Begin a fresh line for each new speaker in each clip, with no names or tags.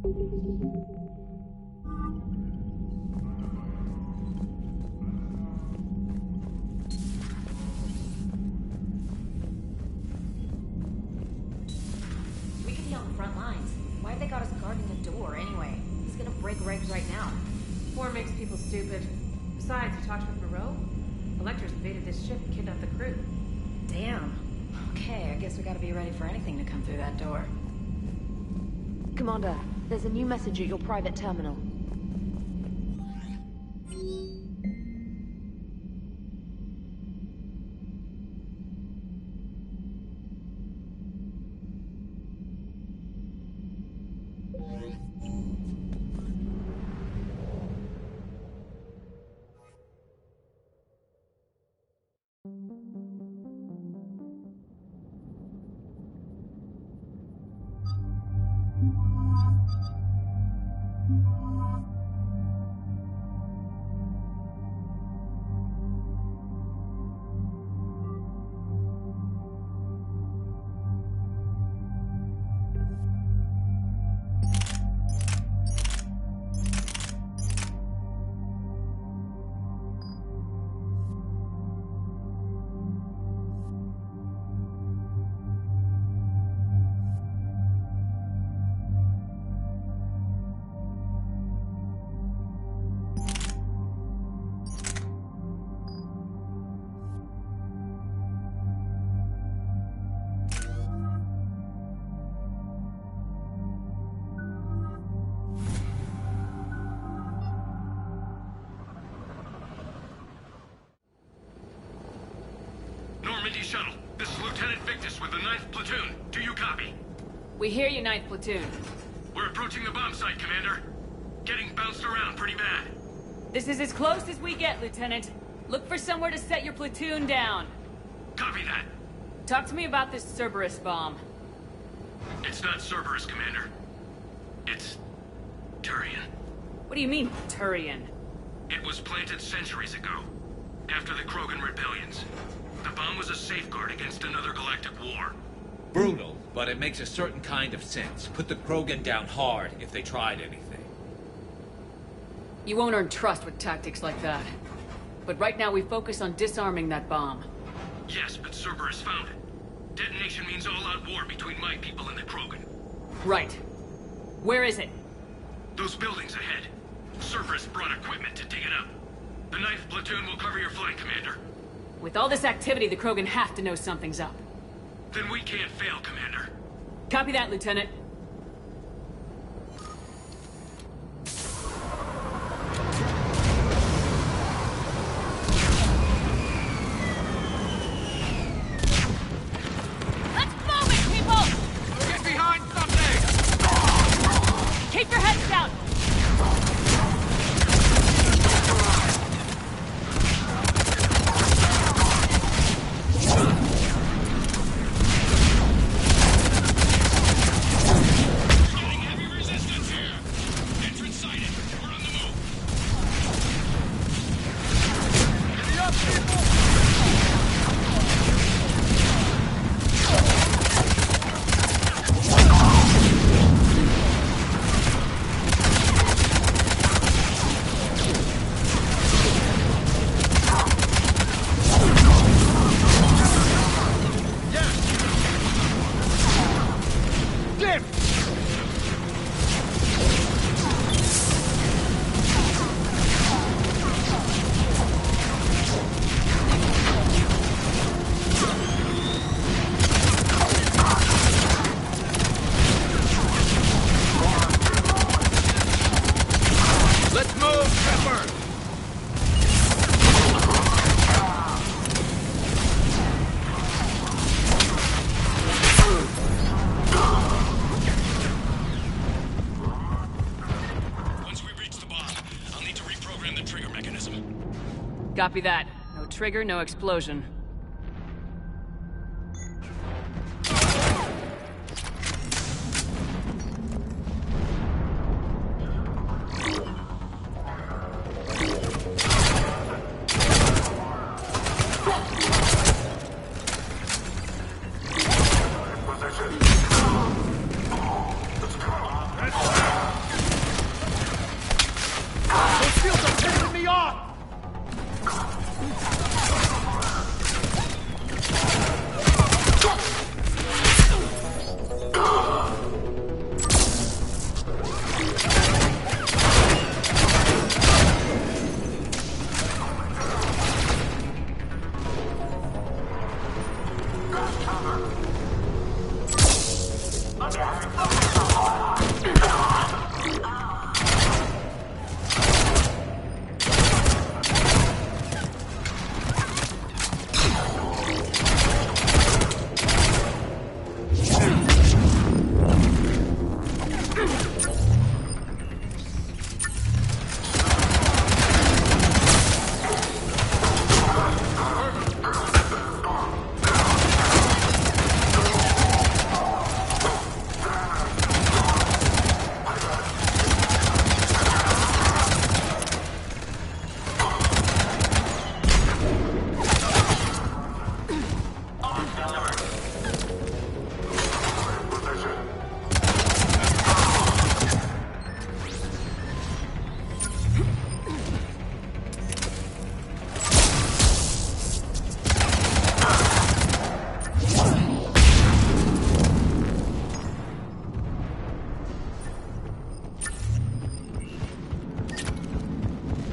We could be on the front lines. Why have they got us guarding the door anyway? He's gonna break regs right now.
War makes people stupid. Besides, you talked with Moreau? Electors invaded this ship and kidnapped the crew.
Damn. Okay, I guess we gotta be ready for anything to come through that door. Commander, there's a new message at your private terminal.
Shuttle. This is Lieutenant Victus with the 9th Platoon. Do you copy?
We hear you, 9th Platoon.
We're approaching the bomb site, Commander. Getting bounced around pretty bad.
This is as close as we get, Lieutenant. Look for somewhere to set your platoon down.
Copy that.
Talk to me about this Cerberus bomb.
It's not Cerberus, Commander. It's Turian.
What do you mean, Turian?
It was planted centuries ago, after the Krogan rebellions. The bomb was a safeguard against another galactic war.
Brutal, but it makes a certain kind of sense. Put the Krogan down hard if they tried anything.
You won't earn trust with tactics like that. But right now we focus on disarming that bomb.
Yes, but Cerberus found it. Detonation means all-out war between my people and the Krogan.
Right. Where is it?
Those buildings ahead. Cerberus brought equipment to dig it up. The 9th Platoon will cover your flank, Commander.
With all this activity, the Krogan have to know something's up.
Then we can't fail, Commander.
Copy that, Lieutenant. Let's move it, people!
Get behind something!
Keep your heads down! Copy that. No trigger, no explosion.
Position.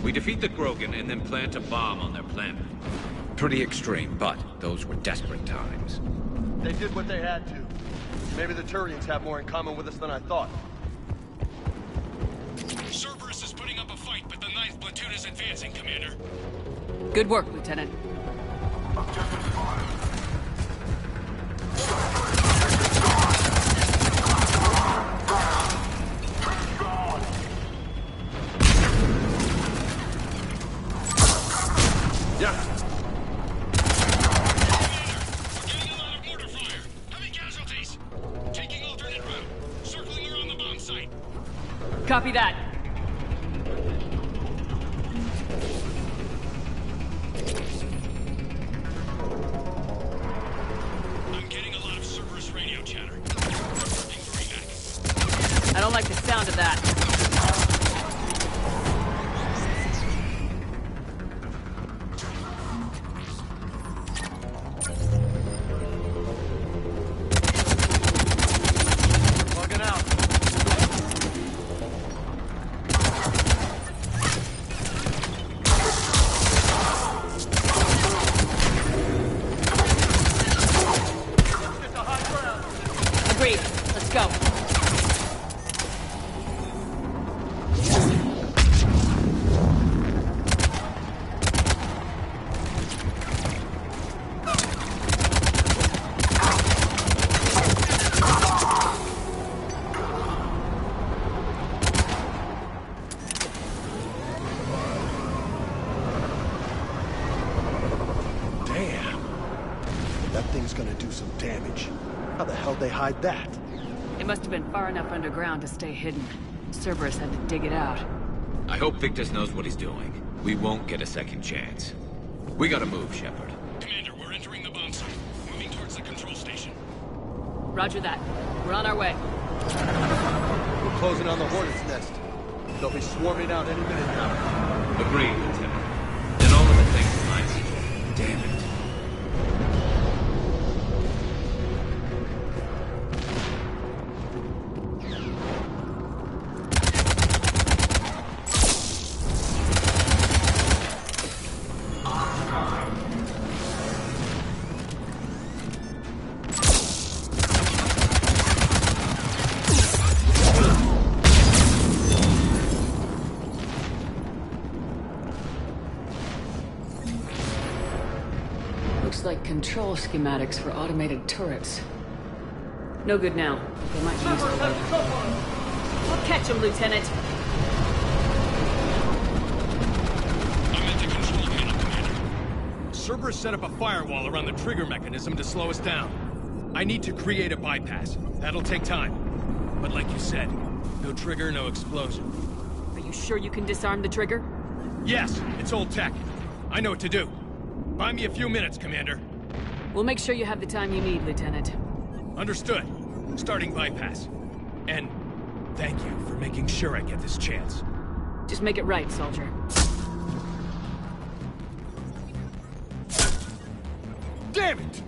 We defeat the Krogan and then plant a bomb on their planet. Pretty extreme, but those were desperate times.
They did what they had to. Maybe the Turians have more in common with us than I thought.
Cerberus is putting up a fight, but the 9th platoon is advancing, Commander.
Good work, Lieutenant.
Yeah.
We're getting a lot of mortar fire. Heavy casualties. Taking alternate route. Circling around the bomb site.
Copy that.
I'm getting a lot of Cerberus radio chatter. Reporting for evac.
I don't like the sound of that.
Logging out. Get to high ground.
Agreed. Let's go.
Damn. That thing's gonna do some damage. How the hell they hide that?
It must have been far enough underground to stay hidden. Cerberus had to dig it out.
I hope Victus knows what he's doing. We won't get a second chance. We gotta move, Shepard.
Commander, we're entering the bomb site. Moving towards the control station.
Roger that. We're on our way.
We're closing on the Hornet's nest. They'll be swarming out any minute now.
Agreed, Lieutenant. And all of the things behind me. Damn it.
Looks like control schematics for automated turrets. No good now. They might use it later. We'll catch him, Lieutenant.
I'm at the control panel, Commander.
Cerberus set up a firewall around the trigger mechanism to slow us down. I need to create a bypass. That'll take time. But like you said, no trigger, no explosion.
Are you sure you can disarm the trigger?
Yes, it's old tech. I know what to do. Buy me a few minutes, Commander.
We'll make sure you have the time you need, Lieutenant.
Understood. Starting bypass. And thank you for making sure I get this chance.
Just make it right, soldier.
Damn it!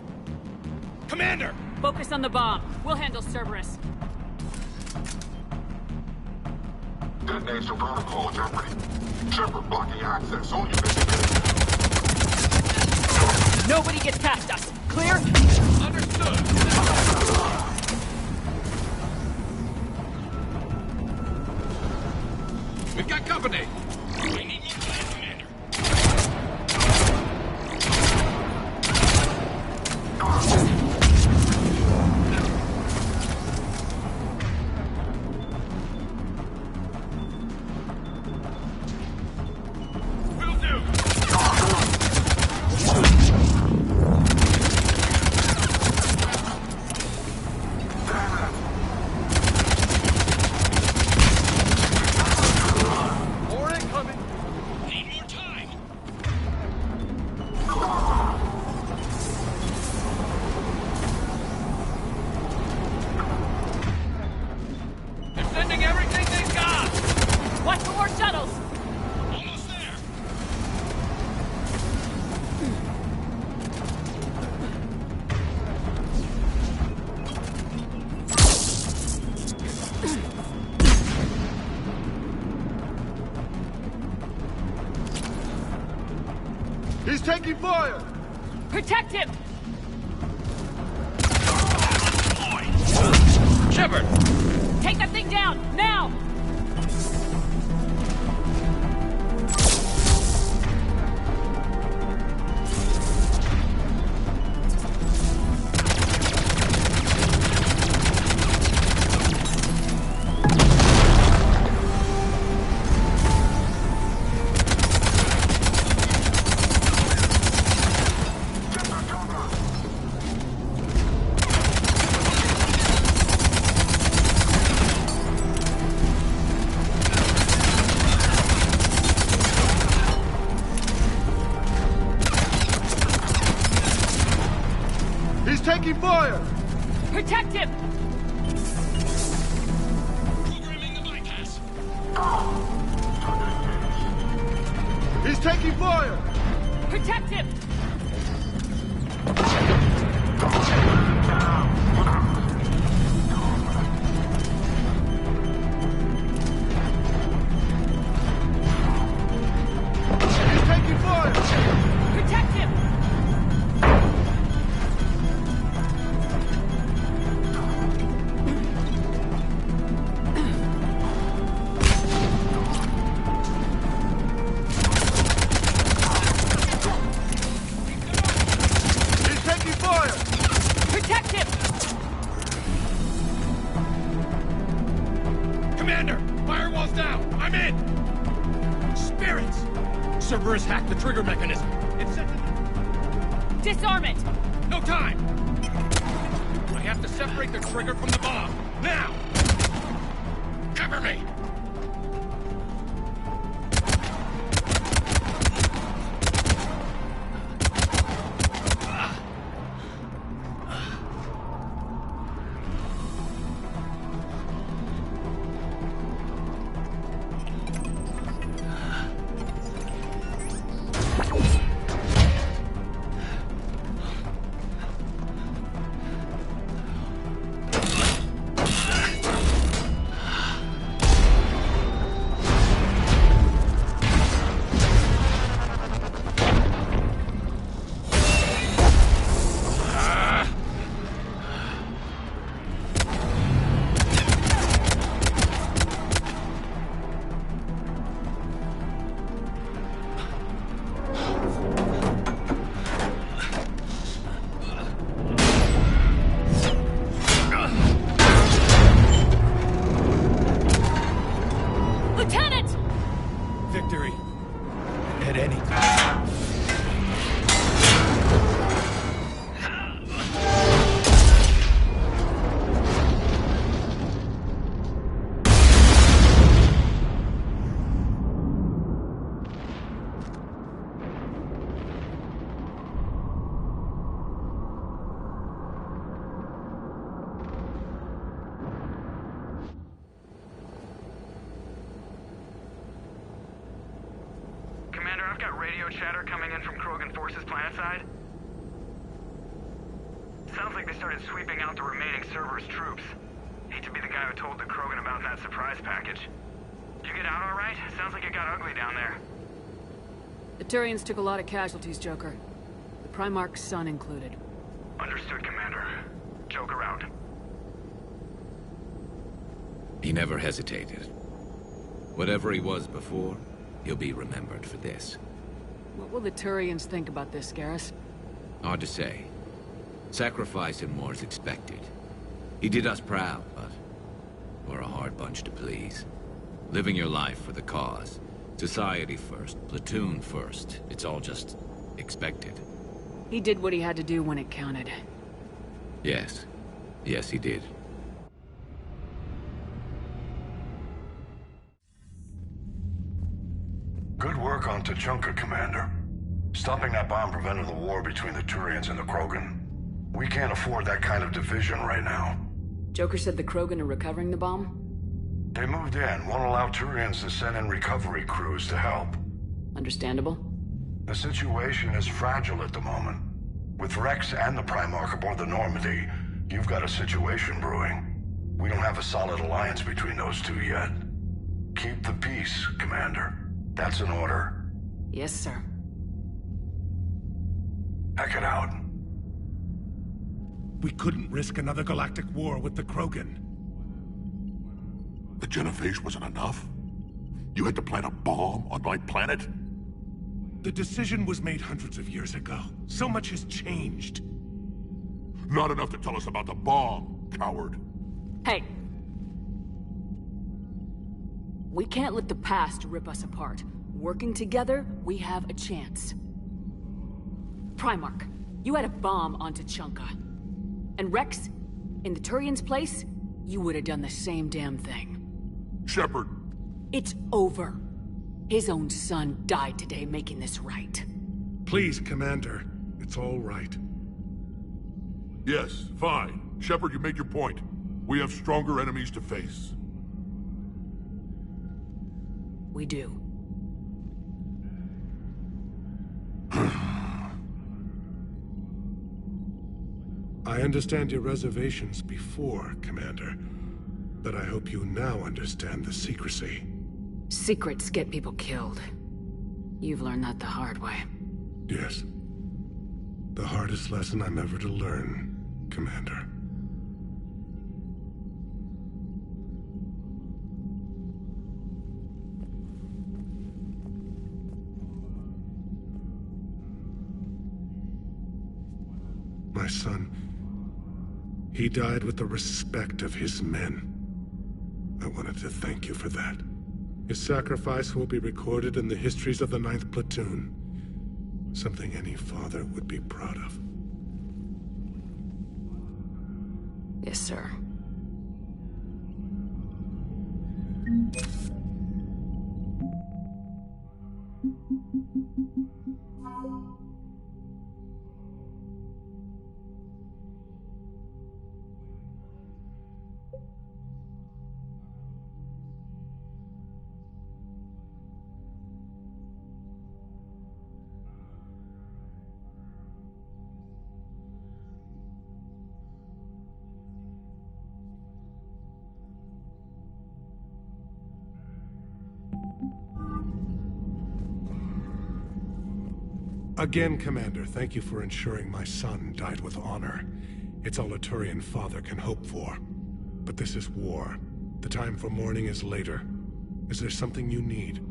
Commander!
Focus on the bomb. We'll handle Cerberus.
Detonation protocol jeopardy. Shepard blocking access. Only mission.
Nobody gets past us. Clear?
Understood. We've got company.
We need more time, Commander.
Will do!
More incoming. He's taking fire!
Protect him!
Shepard!
Take that thing down, now!
Taking fire!
Protect him!
Programming the bypass.
He's taking fire!
Protect him!
He's taking fire!
Protect him!
Cerberus hacked the trigger mechanism. It's set to...
Disarm it!
No time! I have to separate the trigger from the bomb. Now! Cover me! Victory. At any cost.
Commander, I've got radio chatter coming in from Krogan forces planetside. Sounds like they started sweeping out the remaining Cerberus troops. Hate to be the guy who told the Krogan about that surprise package. You get out all right? Sounds like it got ugly down there.
The Turians took a lot of casualties, Joker. The Primarch's son included.
Understood, Commander. Joker out.
He never hesitated. Whatever he was before, he'll be remembered for this.
What will the Turians think about this, Garrus?
Hard to say. Sacrifice and more is expected. He did us proud, but we're a hard bunch to please. Living your life for the cause. Society first, platoon first. It's all just expected.
He did what he had to do when it counted.
Yes. Yes, he did.
Good work on Tuchanka, Commander. Stopping that bomb prevented the war between the Turians and the Krogan. We can't afford that kind of division right now.
Joker said the Krogan are recovering the bomb?
They moved in, won't allow Turians to send in recovery crews to help.
Understandable.
The situation is fragile at the moment. With Rex and the Primarch aboard the Normandy, you've got a situation brewing. We don't have a solid alliance between those two yet. Keep the peace, Commander. That's an order.
Yes, sir.
Heck it out.
We couldn't risk another galactic war with the Krogan.
The genophage wasn't enough? You had to plant a bomb on my planet?
The decision was made hundreds of years ago. So much has changed.
Not enough to tell us about the bomb, coward.
Hey! We can't let the past rip us apart. Working together, we have a chance. Primarch, you had a bomb on ТУЧАНКА. And Rex, in the Turian's place, you would have done the same damn thing.
Shepard!
It's over. His own son died today making this right.
Please, Commander. It's all right.
Yes, fine. Shepard, you made your point. We have stronger enemies to face.
We do.
I understand your reservations before, Commander. But I hope you now understand the secrecy.
Secrets get people killed. You've learned that the hard way.
Yes. The hardest lesson I'm ever to learn, Commander. My son, he died with the respect of his men. I wanted to thank you for that. His sacrifice will be recorded in the histories of the 9th Platoon. Something any father would be proud of.
Yes, sir.
Again, Commander, thank you for ensuring my son died with honor. It's all a Turian father can hope for. But this is war. The time for mourning is later. Is there something you need?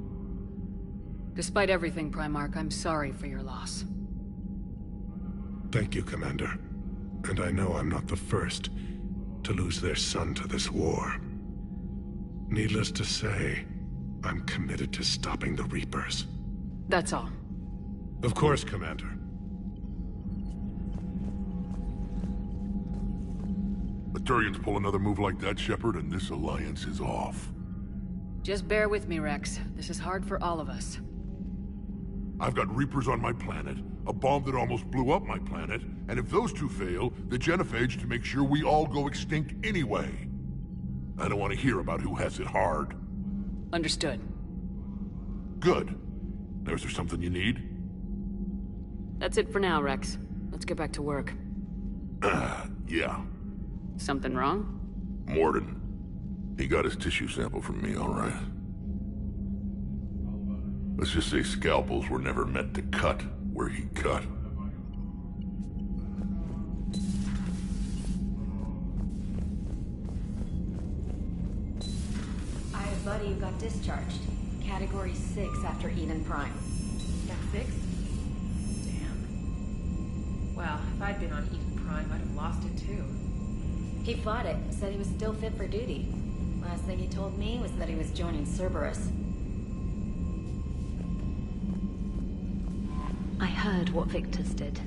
Despite everything, Primarch, I'm sorry for your loss.
Thank you, Commander. And I know I'm not the first to lose their son to this war. Needless to say, I'm committed to stopping the Reapers.
That's all.
Of course, Commander.
The Turians pull another move like that, Shepard, and this alliance is off.
Just bear with me, Rex. This is hard for all of us.
I've got Reapers on my planet, a bomb that almost blew up my planet, and if those two fail, the genophage to make sure we all go extinct anyway. I don't want to hear about who has it hard.
Understood.
Good. Now, is there something you need?
That's it for now, Rex. Let's get back to work.
Yeah.
Something wrong?
Morden. He got his tissue sample from me, all right. Let's just say scalpels were never meant to cut where he cut.
I have a buddy who got discharged. Category 6 after Eden Prime.
Got fixed? Damn. Well, if I'd been on Eden Prime, I'd have lost it too.
He fought it, said he was still fit for duty. Last thing he told me was that he was joining Cerberus.
I heard what Victor's did.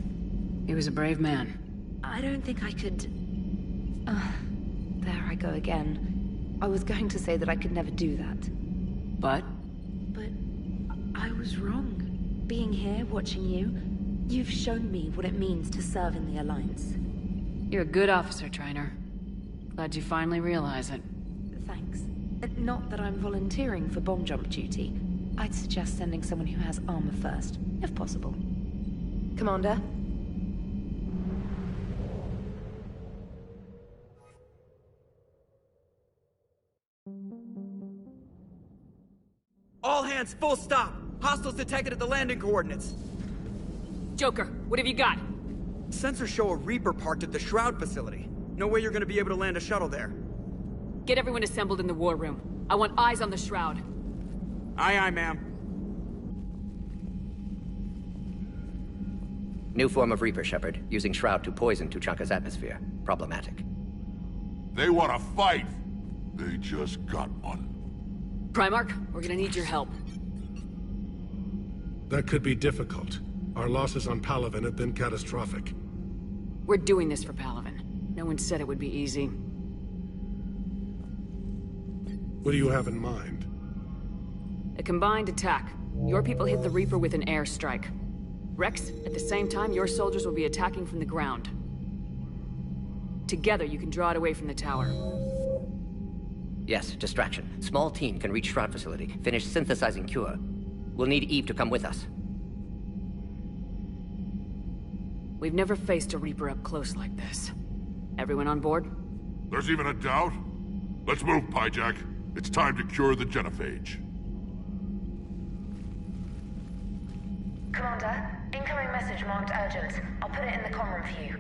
He was a brave man.
I don't think I could... there I go again. I was going to say that I could never do that.
But?
But I was wrong. Being here, watching you, you've shown me what it means to serve in the Alliance.
You're a good officer, Trainer. Glad you finally realize it.
Thanks. Not that I'm volunteering for bomb jump duty. I'd suggest sending someone who has armor first, if possible.
Commander?
All hands, full stop! Hostiles detected at the landing coordinates.
Joker, what have you got?
Sensors show a Reaper parked at the Shroud facility. No way you're gonna be able to land a shuttle there.
Get everyone assembled in the war room. I want eyes on the Shroud.
Aye, aye, ma'am.
New form of Reaper, Shepard. Using Shroud to poison Tuchanka's atmosphere. Problematic.
They want to fight! They just got one.
Primarch, we're gonna need your help.
That could be difficult. Our losses on Palaven have been catastrophic.
We're doing this for Palaven. No one said it would be easy.
What do you have in mind?
A combined attack. Your people hit the Reaper with an airstrike. Rex, at the same time, your soldiers will be attacking from the ground. Together, you can draw it away from the tower.
Yes, distraction. Small team can reach Shroud facility. Finish synthesizing cure. We'll need Eve to come with us.
We've never faced a Reaper up close like this. Everyone on board?
There's even a doubt? Let's move, Pyjack. It's time to cure the genophage.
Commander, incoming message marked urgent. I'll put it in the comm room for you.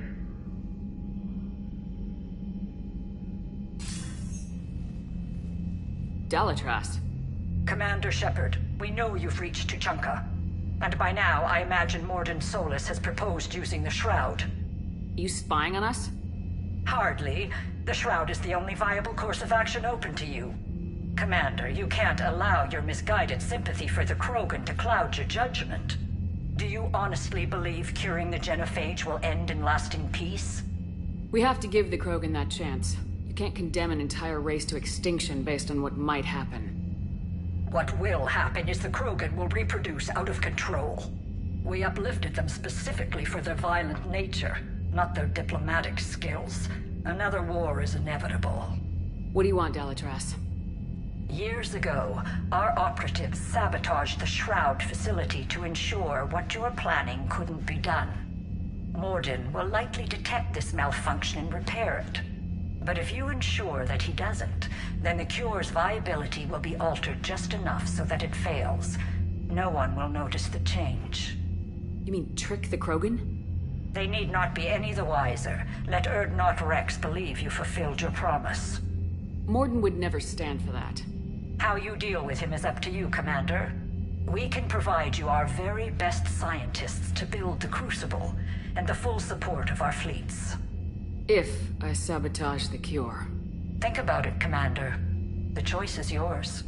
Dalatras.
Commander Shepard, we know you've reached Tuchanka. And by now, I imagine Mordin Solus has proposed using the Shroud.
You spying on us?
Hardly. The Shroud is the only viable course of action open to you. Commander, you can't allow your misguided sympathy for the Krogan to cloud your judgment. Do you honestly believe curing the genophage will end in lasting peace?
We have to give the Krogan that chance. You can't condemn an entire race to extinction based on what might happen.
What will happen is the Krogan will reproduce out of control. We uplifted them specifically for their violent nature, not their diplomatic skills. Another war is inevitable.
What do you want, Dalatras?
Years ago, our operatives sabotaged the Shroud facility to ensure what you were planning couldn't be done. Mordin will likely detect this malfunction and repair it. But if you ensure that he doesn't, then the cure's viability will be altered just enough so that it fails. No one will notice the change.
You mean trick the Krogan?
They need not be any the wiser. Let Urdnot Rex believe you fulfilled your promise.
Mordin would never stand for that.
How you deal with him is up to you, Commander. We can provide you our very best scientists to build the Crucible, and the full support of our fleets.
If I sabotage the cure.
Think about it, Commander. The choice is yours.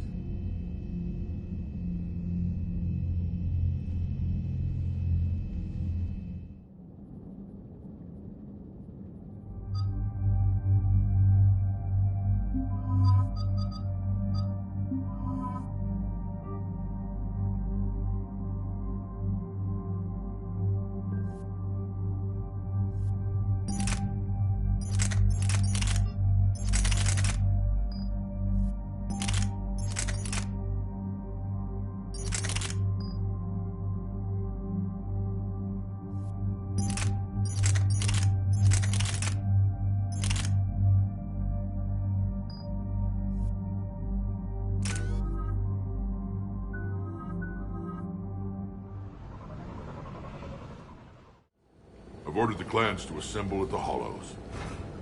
I've ordered the clans to assemble at the Hollows.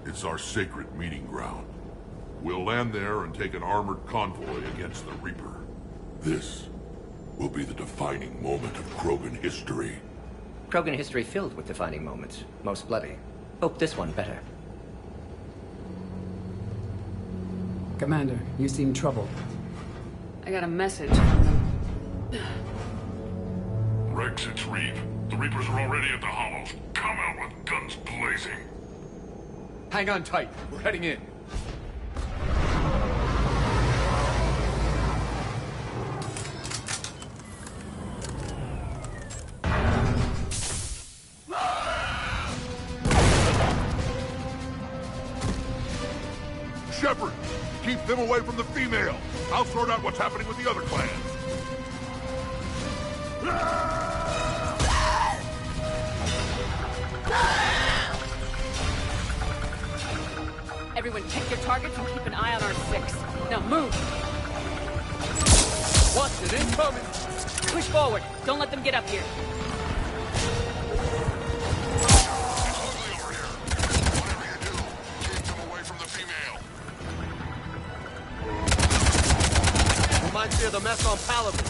It's our sacred meeting ground. We'll land there and take an armored convoy against the Reaper. This will be the defining moment of Krogan history.
Krogan history filled with defining moments. Most bloody. Hope this one better.
Commander, you seem troubled.
I got a message from them.
Rex, it's Reeve. The Reapers are already at the Hollows. Come out with guns blazing.
Hang on tight. We're heading in.
Shepard, keep them away from the female. I'll sort out what's happening with the other clans.
Everyone pick your targets and keep an eye on our 6. Now move!
Watch it, incoming!
Push forward. Don't let them get up here.
clear the mess on Paladin.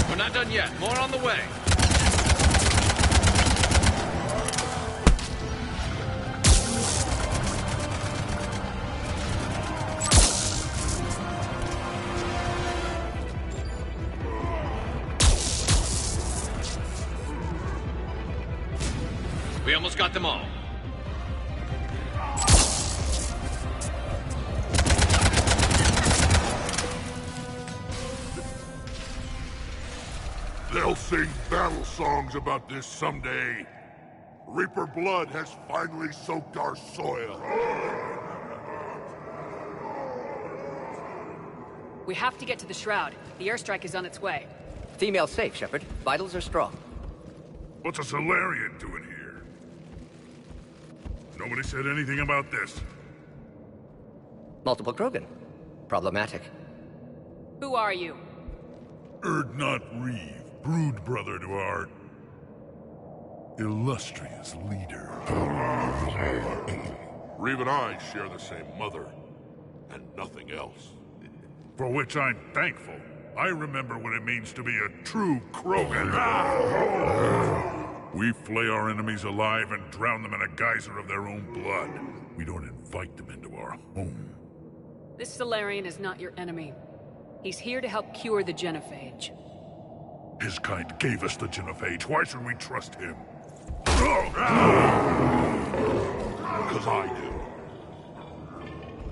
We're not done yet. More on the way. We almost got them all.
They'll sing battle songs about this someday. Reaper blood has finally soaked our soil.
We have to get to the Shroud. The airstrike is on its way.
Female safe, Shepard. Vitals are strong.
What's a Solarian doing here? Nobody said anything about this.
Multiple Krogan. Problematic.
Who are you?
Erdnot Reeve, brood brother to our illustrious leader. Reeve and I share the same mother, and nothing else. For which I'm thankful. I remember what it means to be a true Krogan. We flay our enemies alive and drown them in a geyser of their own blood. We don't invite them into our home.
This Solarian is not your enemy. He's here to help cure the genophage.
His kind gave us the genophage. Why should we trust him? Because I do.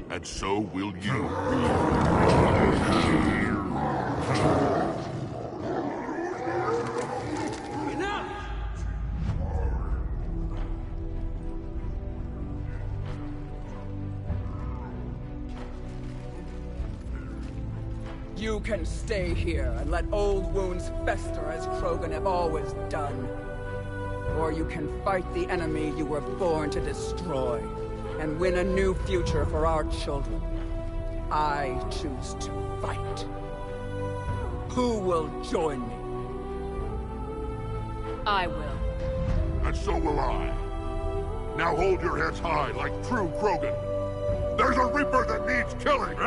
And so will you.
You can stay here and let old wounds fester as Krogan have always done. Or you can fight the enemy you were born to destroy and win a new future for our children. I choose to fight. Who will join me?
I will.
And so will I. Now hold your heads high like true Krogan. There's a Reaper that needs killing!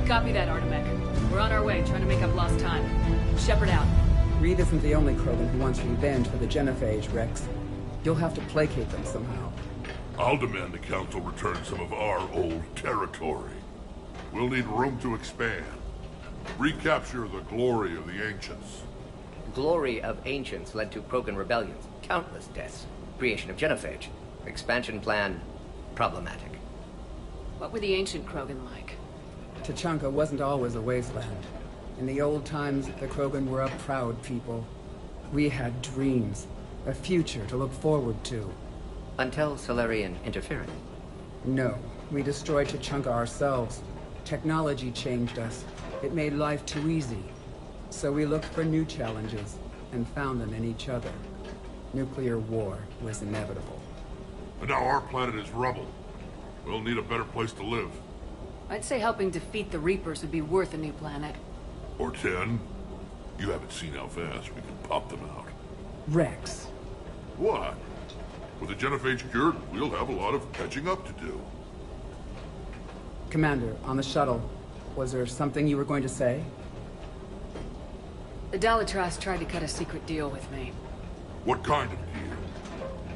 Copy that, Artemech. We're on our way, trying to make up lost time. Shepard out.
Reed isn't the only Krogan who wants revenge for the genophage, Rex. You'll have to placate them somehow.
I'll demand the Council return some of our old territory. We'll need room to expand. Recapture the glory of the Ancients.
Glory of Ancients led to Krogan rebellions, countless deaths, creation of genophage. Expansion plan, problematic.
What were the ancient Krogan like?
Tuchanka wasn't always a wasteland. In the old times, the Krogan were a proud people. We had dreams, a future to look forward to.
Until Solarian interference.
No, we destroyed Tuchanka ourselves. Technology changed us. It made life too easy. So we looked for new challenges, and found them in each other. Nuclear war was inevitable.
And now our planet is rubble. We'll need a better place to live.
I'd say helping defeat the Reapers would be worth a new planet.
Or 10. You haven't seen how fast we can pop them out.
Rex.
What? With the genophage cured, we'll have a lot of catching up to do.
Commander, on the shuttle, was there something you were going to say?
The Dalitras tried to cut a secret deal with me.
What kind of deal?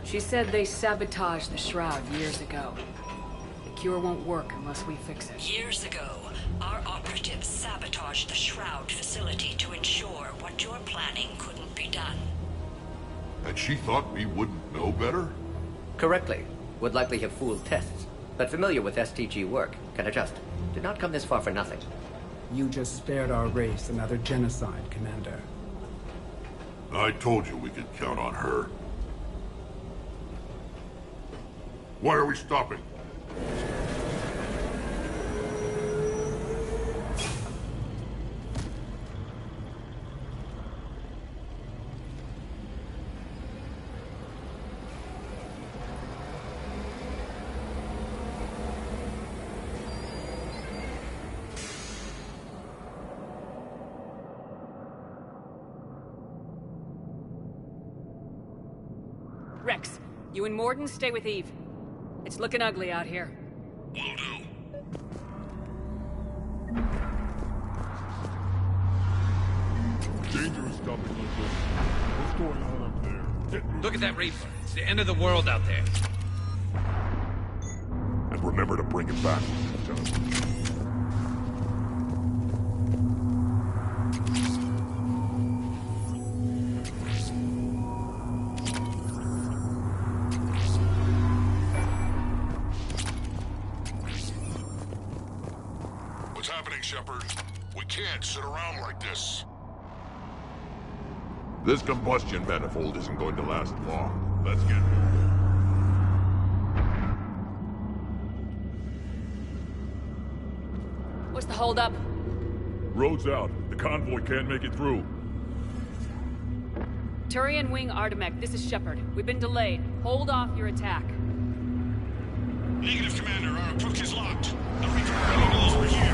She said they sabotaged the Shroud years ago. The cure won't work unless we fix it.
Years ago, our operatives sabotaged the Shroud facility to ensure what you're planning couldn't be done.
And she thought we wouldn't know better?
Correctly. Would likely have fooled tests. But familiar with STG work, can adjust. Did not come this far for nothing.
You just spared our race another genocide, Commander.
I told you we could count on her. Why are we stopping?
Rex, you and Morden stay with Eve. It's looking ugly out here.
Will do.
Dangerous stuff like this. What's going on up there?
Look at that Reaper. It's the end of the world out there.
And remember to bring it back when you're done. What's happening, Shepard? We can't sit around like this. This combustion manifold isn't going to last long. Let's get moving.
What's the holdup?
Road's out. The convoy can't make it through.
Turian Wing Artemek, this is Shepard. We've been delayed. Hold off your attack.
Negative, Commander. Our approach is locked. The Reaper terminal is over here.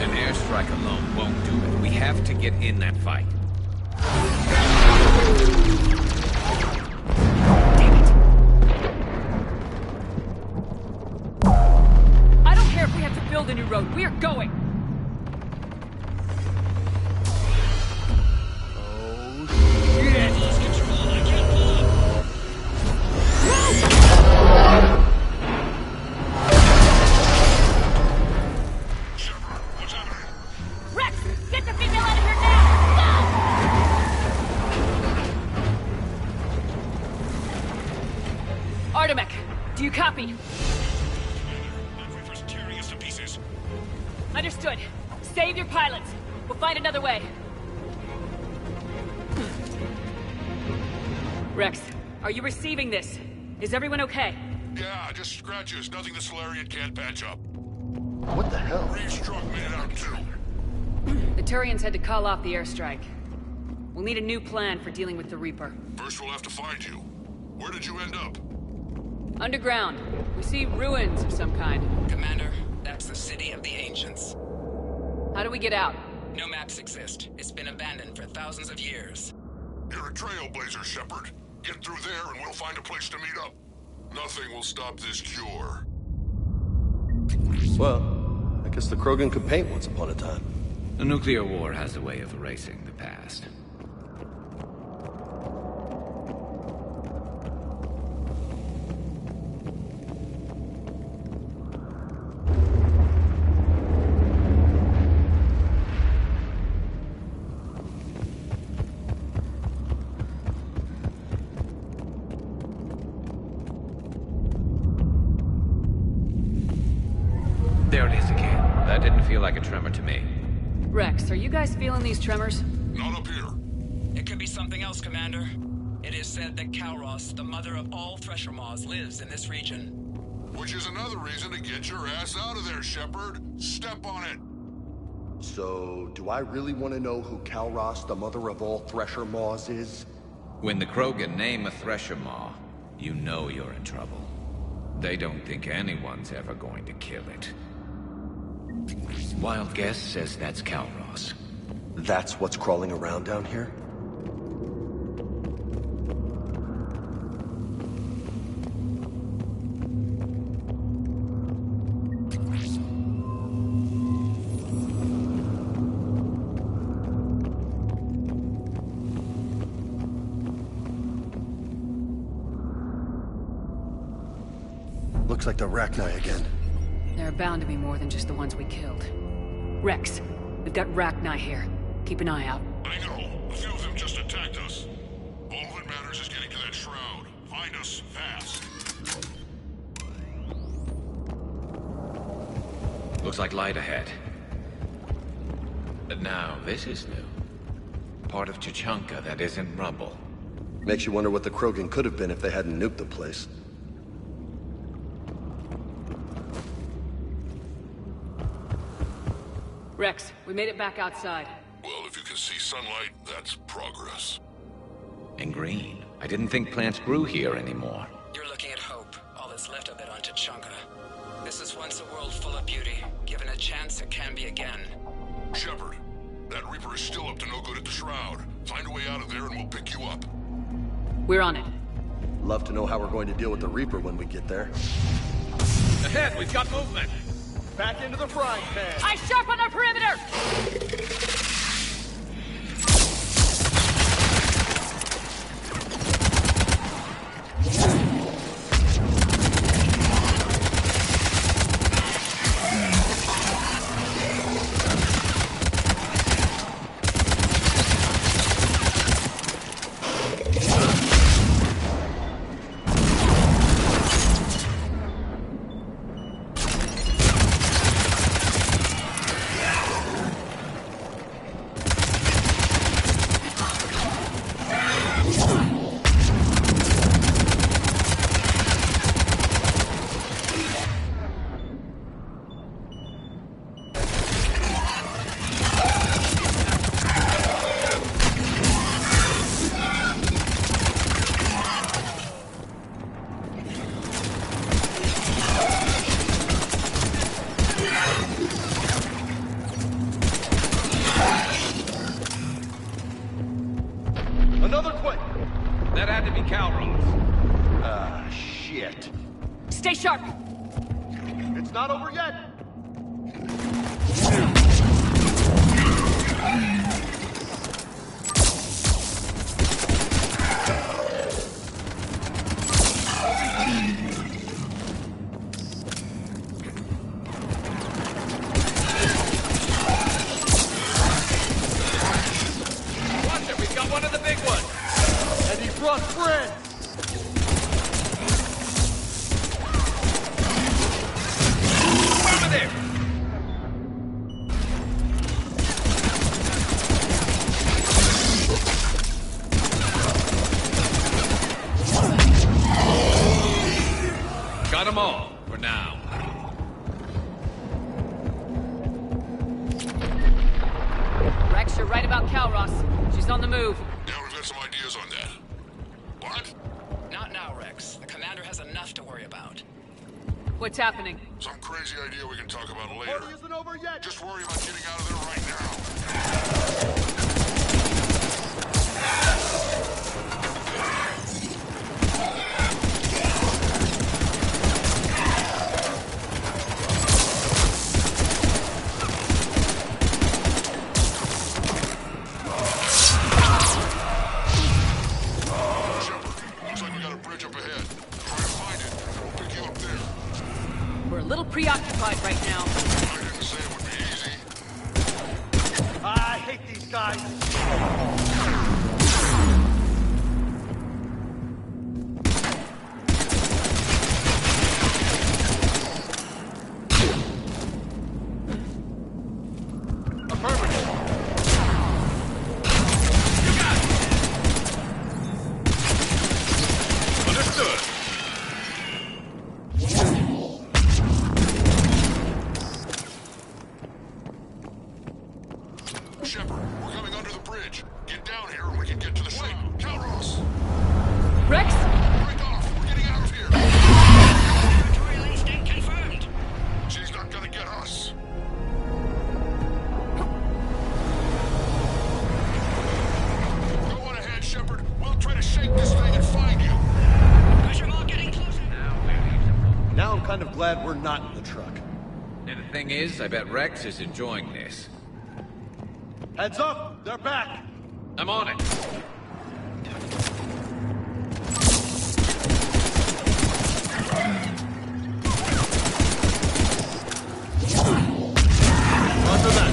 An airstrike alone won't do it. We have to get in that fight.
Damn it! I don't care if we have to build a new road. We are going! Artemek, do you copy?
That Reaper's tearing us to pieces.
Understood. Save your pilots. We'll find another way. Rex, are you receiving this? Is everyone okay?
Yeah, just scratches. Nothing the Solarian can't patch up.
What the hell?
Reeves' truck made it out too.
The Turians had to call off the airstrike. We'll need a new plan for dealing with the Reaper.
First we'll have to find you. Where did you end up?
Underground. We see ruins of some kind.
Commander, that's the City of the Ancients.
How do we get out?
No maps exist. It's been abandoned for thousands of years.
You're a trailblazer, Shepard. Get through there and we'll find a place to meet up. Nothing will stop this cure.
Well, I guess the Krogan could paint once upon a time.
The nuclear war has a way of erasing the past. There it is again. That didn't feel like a tremor to me.
Rex, are you guys feeling these tremors?
Not up here.
It could be something else, Commander. It is said that Kalros, the mother of all Thresher Maws, lives in this region.
Which is another reason to get your ass out of there, Shepard. Step on it.
So, do I really want to know who Kalros, the mother of all Thresher Maws, is?
When the Krogan name a Thresher Maw, you know you're in trouble. They don't think anyone's ever going to kill it. Wild guess says that's Kalros.
That's what's crawling around down here? Looks like the Rachni again.
There are bound to be more than just the ones we killed. Rex, we've got Rachni here. Keep an eye out.
I know. A few of them just attacked us. All that matters is getting to that shroud. Find us fast.
Looks like light ahead. But now, this is new. part of Tuchanka that isn't rubble.
Makes you wonder what the Krogan could have been if they hadn't nuked the place.
Rex, we made it back outside.
Well, if you can see sunlight, that's progress.
And green. I didn't think plants grew here anymore.
You're looking at hope, all that's left of it on Tuchanka. This is once a world full of beauty. Given a chance, it can be again.
Shepard, that Reaper is still up to no good at the Shroud. Find a way out of there and we'll pick you up.
We're on it.
Love to know how we're going to deal with the Reaper when we get there.
Ahead, we've got movement.
Back into the frying pan.
Eyes sharp on our perimeter!
Another quake!
That had to be Calron's.
Ah, shit.
Stay sharp!
It's not over yet!
One of the big ones!
And he brought friends!
Over there!
Got them all, for now.
Rex, you're right about Calros. She's on the move.
Yeah, we've got some ideas on that. What?
Not now, Rex. The commander has enough to worry about.
What's happening?
Some crazy idea we can talk about later.
Party isn't over yet!
Just worry about getting out of there right now.
Preoccupied right now.
I didn't say it would be easy.
I hate these guys. Affirmative.
You got it. Understood.
Shepard, we're coming under the bridge. Get down here and we can get to the ship. Calros!
Rex?
Break off! We're getting out of here!
Territorial instinct confirmed!
She's not gonna get us. Go on ahead, Shepard. We'll try to shake this thing and find you.
Pressure ball getting closer.
Now I'm kind of glad we're not in the truck.
And the thing is, I bet Rex is enjoying this.
Heads up! They're back!
I'm on it.
Under that!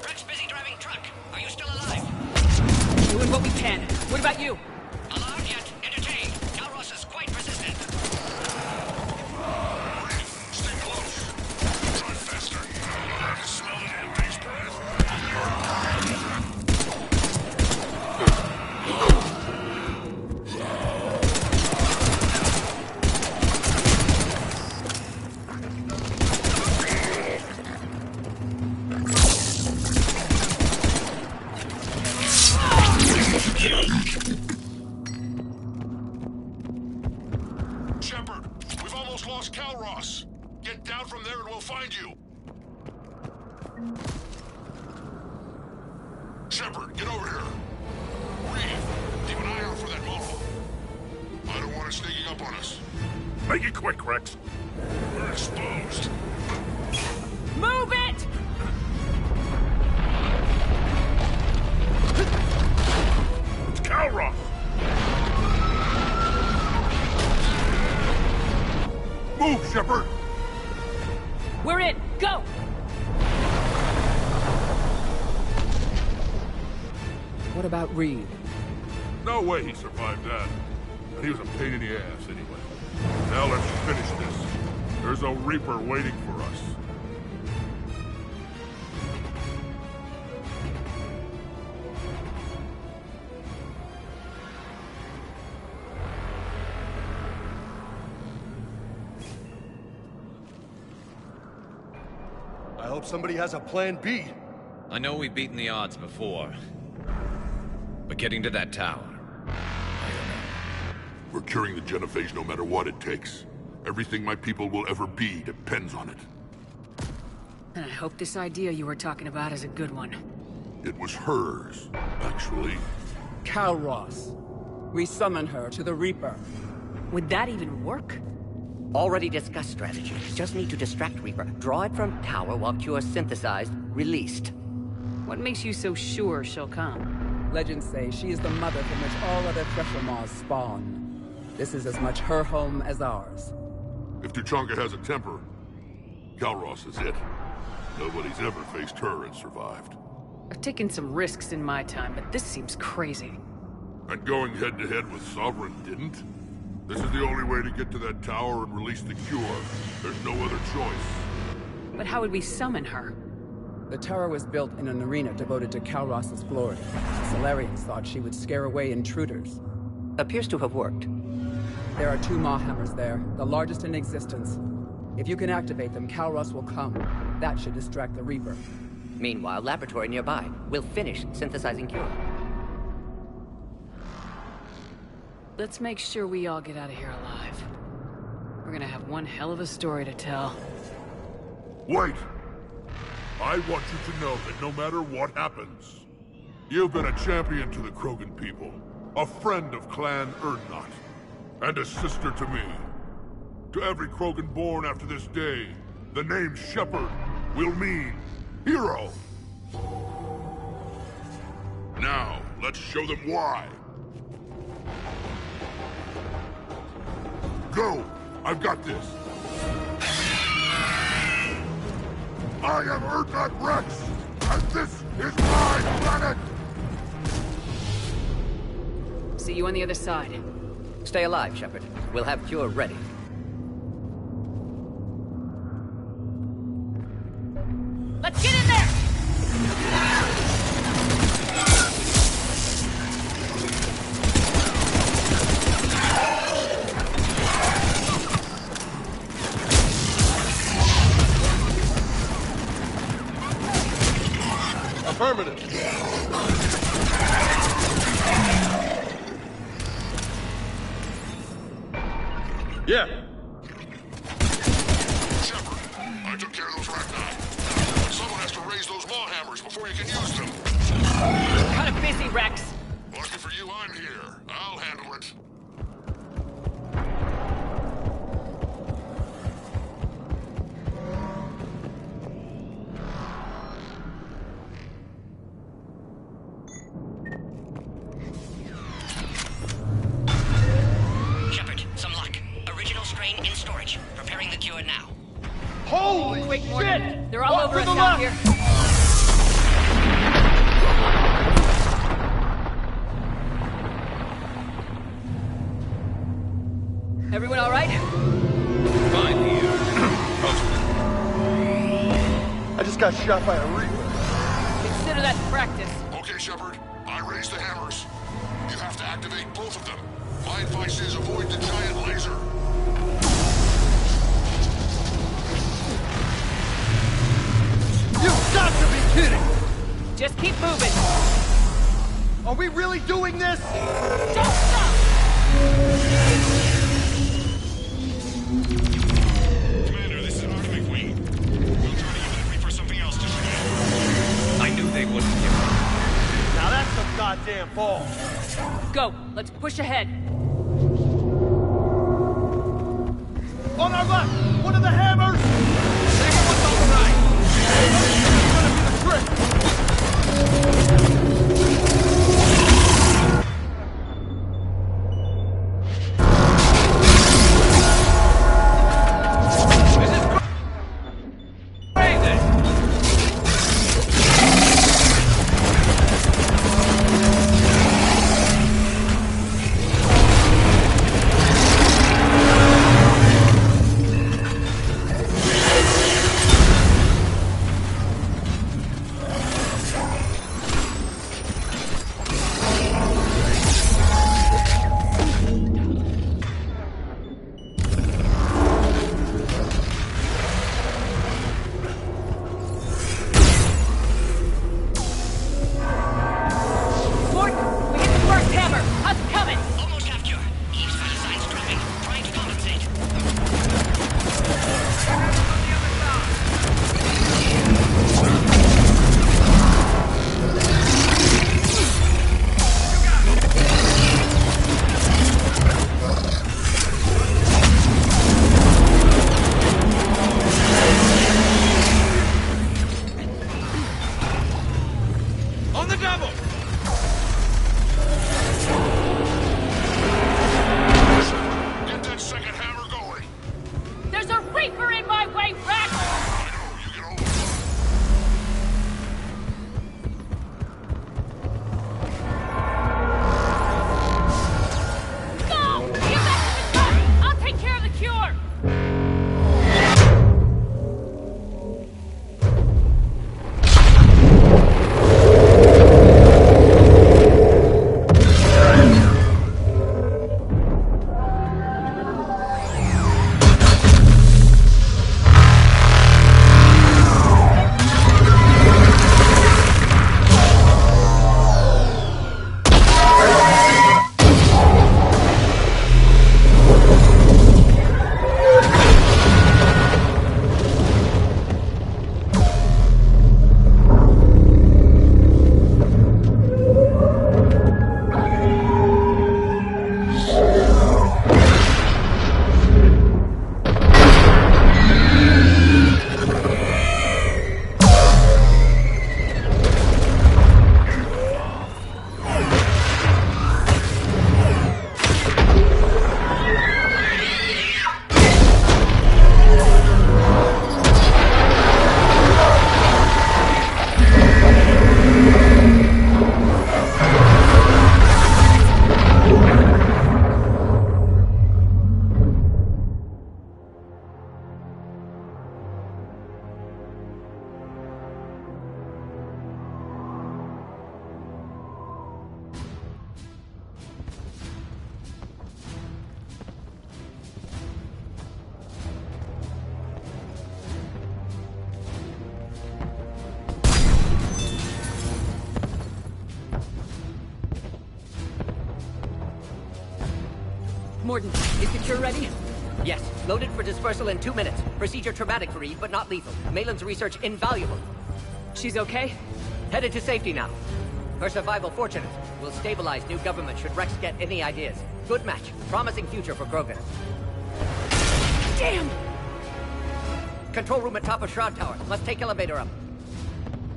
Rex busy driving truck. Are you still alive?
Doing what we can. What about you?
Alarmed yet? Entertained. Calros is quite resistant.
Stay close. Drive faster. I can smell the find you! Shepard, get over here! Reed, keep an eye out for that mole. I don't want it sneaking up on us.
Make it quick, Rex.
We're exposed.
Move it!
It's Calroth!
Move, Shepard!
We're in! Go!
What about Reed?
No way he survived that. And he was a pain in the ass anyway. Now let's finish this. There's a Reaper waiting for us.
I hope somebody has a plan B.
I know we've beaten the odds before. But getting to that tower...
We're curing the genophage no matter what it takes. Everything my people will ever be depends on it.
And I hope this idea you were talking about is a good one.
It was hers, actually.
Calross. We summon her to the Reaper.
Would that even work?
Already discussed strategy. Just need to distract Reaper. Draw it from tower while Cure synthesized, released.
What makes you so sure she'll come?
Legends say she is the mother from which all other pressure maws spawn. This is as much her home as ours.
If Tuchanka has a temper, Calross is it. Nobody's ever faced her and survived.
I've taken some risks in my time, but this seems crazy.
And going head-to-head with Sovereign didn't? This is the only way to get to that tower and release the Cure. There's no other choice.
But how would we summon her?
The tower was built in an arena devoted to Calross's glory. The Solarians thought she would scare away intruders.
Appears to have worked.
There are 2 Maw hammers there, the largest in existence. If you can activate them, Calross will come. That should distract the Reaper.
Meanwhile, laboratory nearby. We'll finish synthesizing Cure.
Let's make sure we all get out of here alive. We're gonna have one hell of a story to tell.
Wait! I want you to know that no matter what happens, you've been a champion to the Krogan people, a friend of Clan Erdnot, and a sister to me. To every Krogan born after this day, the name Shepard will mean hero. Now, let's show them why. Go! I've got this! I am Erdnot Rex, and this is my planet!
See you on the other side.
Stay alive, Shepard. We'll have Cure ready.
Let's get in there!
Affirmative. Yeah.
Shepard, I took care of those Ragnar. Someone has to raise those maw hammers before you can use them.
Kind of busy, Rex.
Lucky for you, I'm here. I'll handle it.
Shepard, some luck. Original strain in storage. Preparing the Cure now.
Holy
Quick,
shit!
Morgan. They're all
Walk
over
to
us
the
down
left.
here. Everyone all right?
Fine here.
I just got shot by a Reaper.
Consider that practice.
Okay, Shepard. I raised the hammers. You have to activate both of them. My advice is avoid the giant laser.
You've got to be kidding!
Just keep moving.
Are we really doing this?
Don't stop!
Commander, this is Arc McQueen.
damn ball.
Go. Let's push ahead.
On our left! One of the hammers! Second one's on the right! That's gonna be the
Mordin, is the cure ready?
Yes, loaded for dispersal in 2 minutes. Procedure traumatic for Eve, but not lethal. Malin's research invaluable.
She's okay?
Headed to safety now. Her survival fortunate. Will stabilize new government should Rex get any ideas. Good match. Promising future for Krogan.
Damn!
Control room at top of Shroud Tower. Must take elevator up.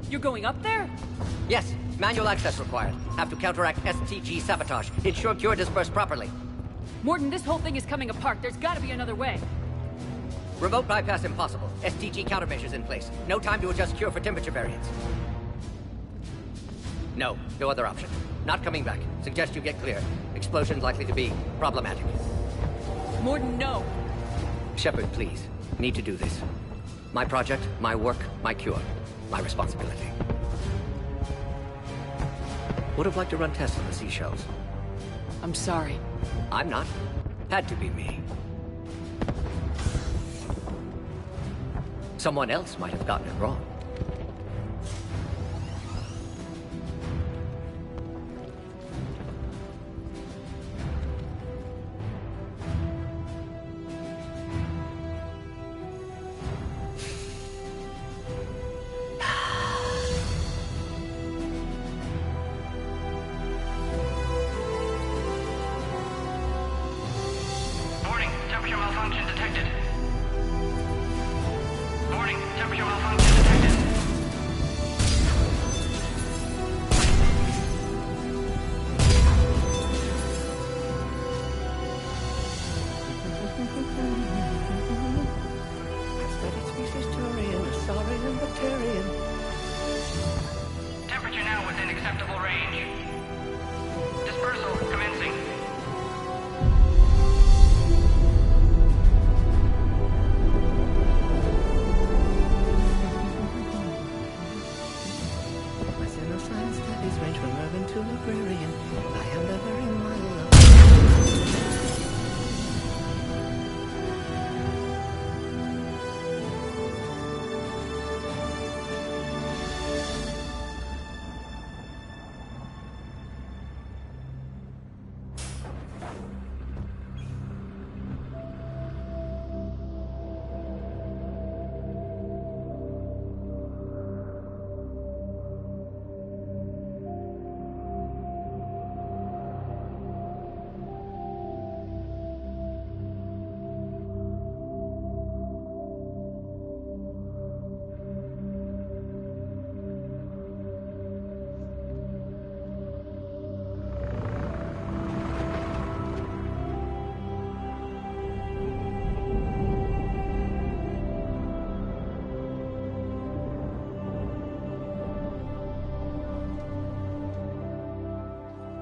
You're going up there?
Yes. Manual access required. Have to counteract STG sabotage. Ensure cure dispersed properly.
Mordin, this whole thing is coming apart. There's gotta be another way.
Remote bypass impossible. STG countermeasures in place. No time to adjust cure for temperature variance. No other option. Not coming back. Suggest you get clear. Explosion likely to be problematic.
Mordin, no.
Shepard, please. Need to do this. My project, my work, my cure. My responsibility. Would have liked to run tests on the seashells.
I'm sorry.
I'm not. Had to be me. Someone else might have gotten it wrong. to librarian. I am never in my love.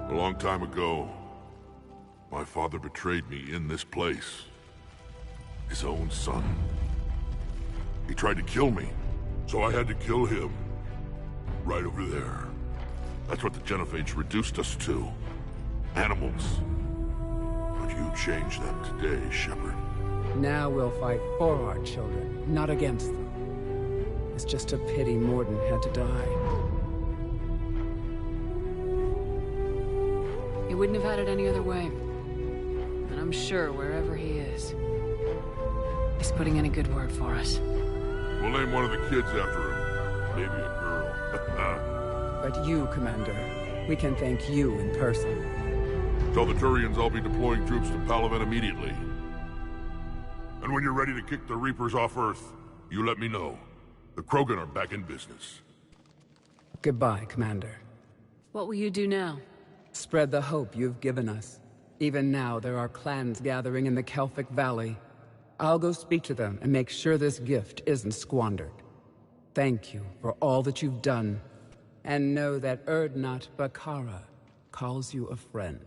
A long time ago, my father betrayed me in this place. His own son. He tried to kill me, so I had to kill him. Right over there. That's what the Genophage reduced us to. Animals. But you changed that today, Shepard.
Now we'll fight for our children, not against them. It's just a pity Morden had to die.
He wouldn't have had it any other way. And I'm sure wherever he is, he's putting in a good word for us.
We'll name one of the kids after him. Maybe a girl.
But you, Commander, we can thank you in person.
Tell the Turians I'll be deploying troops to Palaven immediately. And when you're ready to kick the Reapers off Earth, you let me know. The Krogan are back in business.
Goodbye, Commander.
What will you do now?
Spread the hope you've given us. Even now, there are clans gathering in the Kelphic Valley. I'll go speak to them and make sure this gift isn't squandered. Thank you for all that you've done. And know that Erdnot Bakara calls you a friend.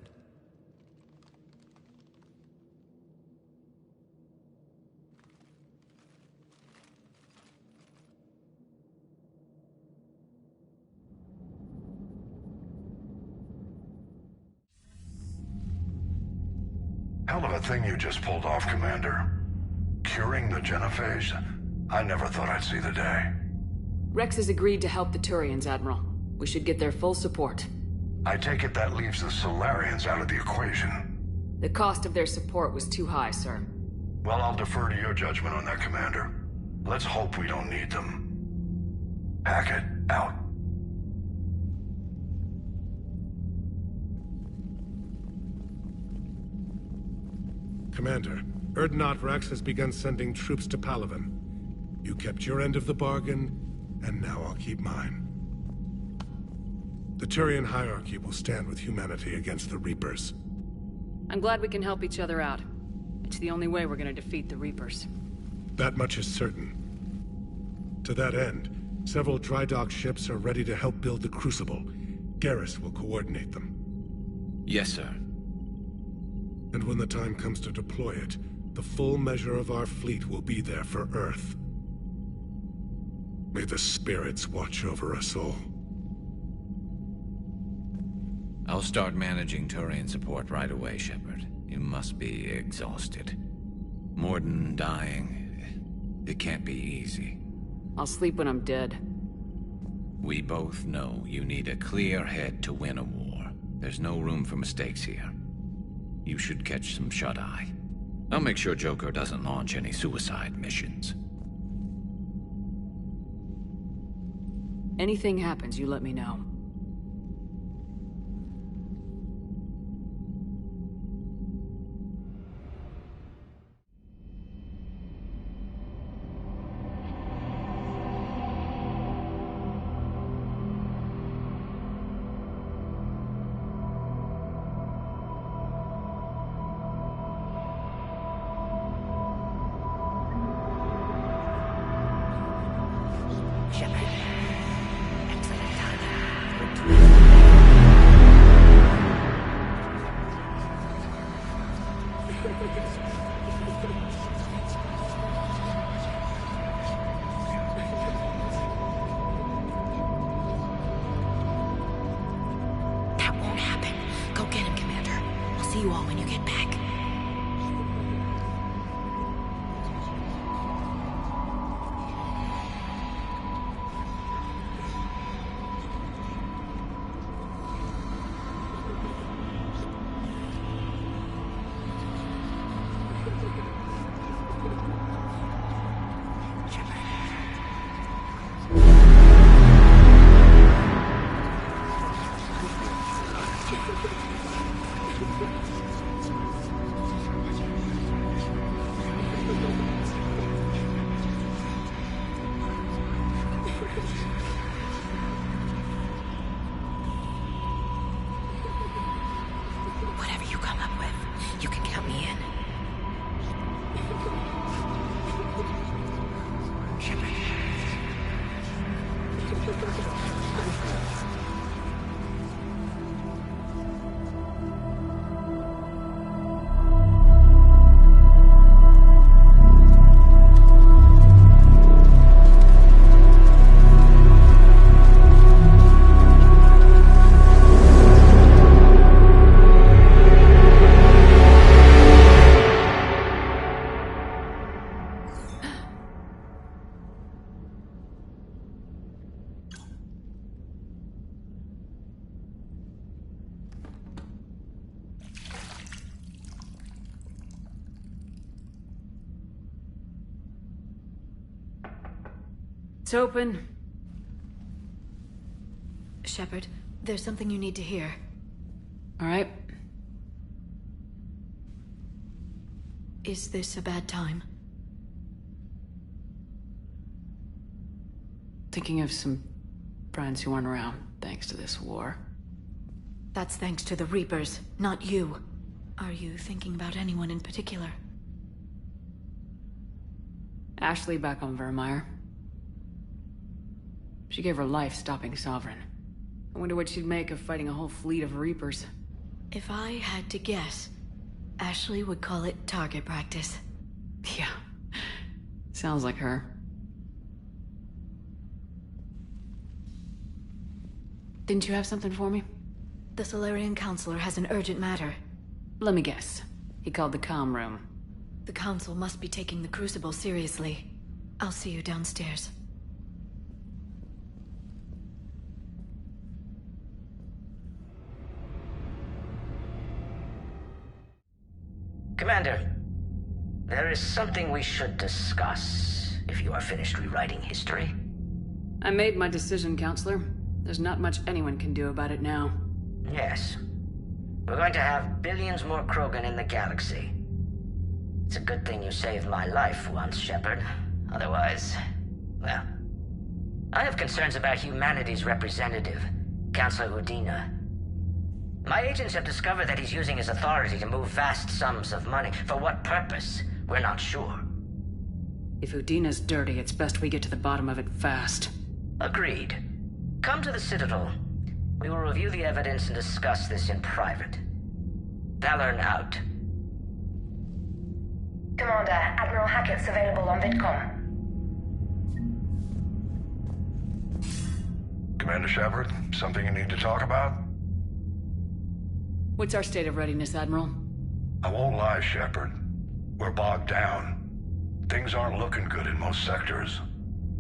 Hell of a thing you just pulled off, Commander. Curing the Genophage? I never thought I'd see the day.
Rex has agreed to help the Turians, Admiral. We should get their full support.
I take it that leaves the Solarians out of the equation.
The cost of their support was too high, sir.
Well, I'll defer to your judgment on that, Commander. Let's hope we don't need them. Hackett, out.
Commander, Erdnot Rex has begun sending troops to Palaven. You kept your end of the bargain, and now I'll keep mine. The Turian hierarchy will stand with humanity against the Reapers.
I'm glad we can help each other out. It's the only way we're gonna defeat the Reapers.
That much is certain. To that end, several dry dock ships are ready to help build the Crucible. Garrus will coordinate them.
Yes, sir.
And when the time comes to deploy it, the full measure of our fleet will be there for Earth. May the spirits watch over us all.
I'll start managing Turian support right away, Shepard. You must be exhausted. Morden dying, it can't be easy.
I'll sleep when I'm dead.
We both know you need a clear head to win a war. There's no room for mistakes here. You should catch some shut-eye. I'll make sure Joker doesn't launch any suicide missions.
Anything happens, you let me know.
you all when you get back. Whatever you come up with, you can count me in.
It's open.
Shepard, there's something you need to hear.
All right.
Is this a bad time?
Thinking of some friends who aren't around, thanks to this war.
That's thanks to the Reapers, not you. Are you thinking about anyone in particular?
Ashley back on Vermeer. She gave her life stopping Sovereign. I wonder what she'd make of fighting a whole fleet of Reapers.
If I had to guess, Ashley would call it target practice.
Yeah. Sounds like her. Didn't you have something for me?
The Solarian Counselor has an urgent matter.
Let me guess. He called the comm room.
The Council must be taking the Crucible seriously. I'll see you downstairs.
Commander, there is something we should discuss, if you are finished rewriting history.
I made my decision, Counselor. There's not much anyone can do about it now.
Yes. We're going to have billions more Krogan in the galaxy. It's a good thing you saved my life once, Shepard. Otherwise, well... I have concerns about humanity's representative, Councillor Udina. My agents have discovered that he's using his authority to move vast sums of money. For what purpose? We're not sure.
If Udina's dirty, it's best we get to the bottom of it fast.
Agreed. Come to the Citadel. We will review the evidence and discuss this in private. Valorn out.
Commander, Admiral Hackett's available on VidCom.
Commander Shepard, something you need to talk about?
What's our state of readiness, Admiral?
I won't lie, Shepard. We're bogged down. Things aren't looking good in most sectors.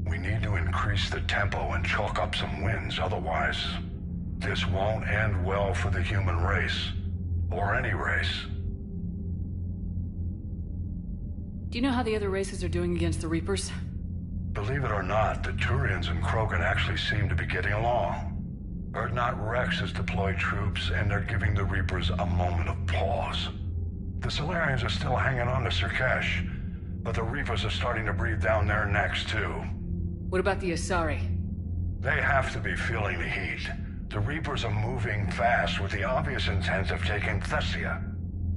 We need to increase the tempo and chalk up some wins, otherwise... this won't end well for the human race. Or any race.
Do you know how the other races are doing against the Reapers?
Believe it or not, the Turians and Krogan actually seem to be getting along. Urdnot Rex has deployed troops, and they're giving the Reapers a moment of pause. The Solarians are still hanging on to Surkesh, but the Reapers are starting to breathe down their necks, too.
What about the Asari?
They have to be feeling the heat. The Reapers are moving fast with the obvious intent of taking Thessia.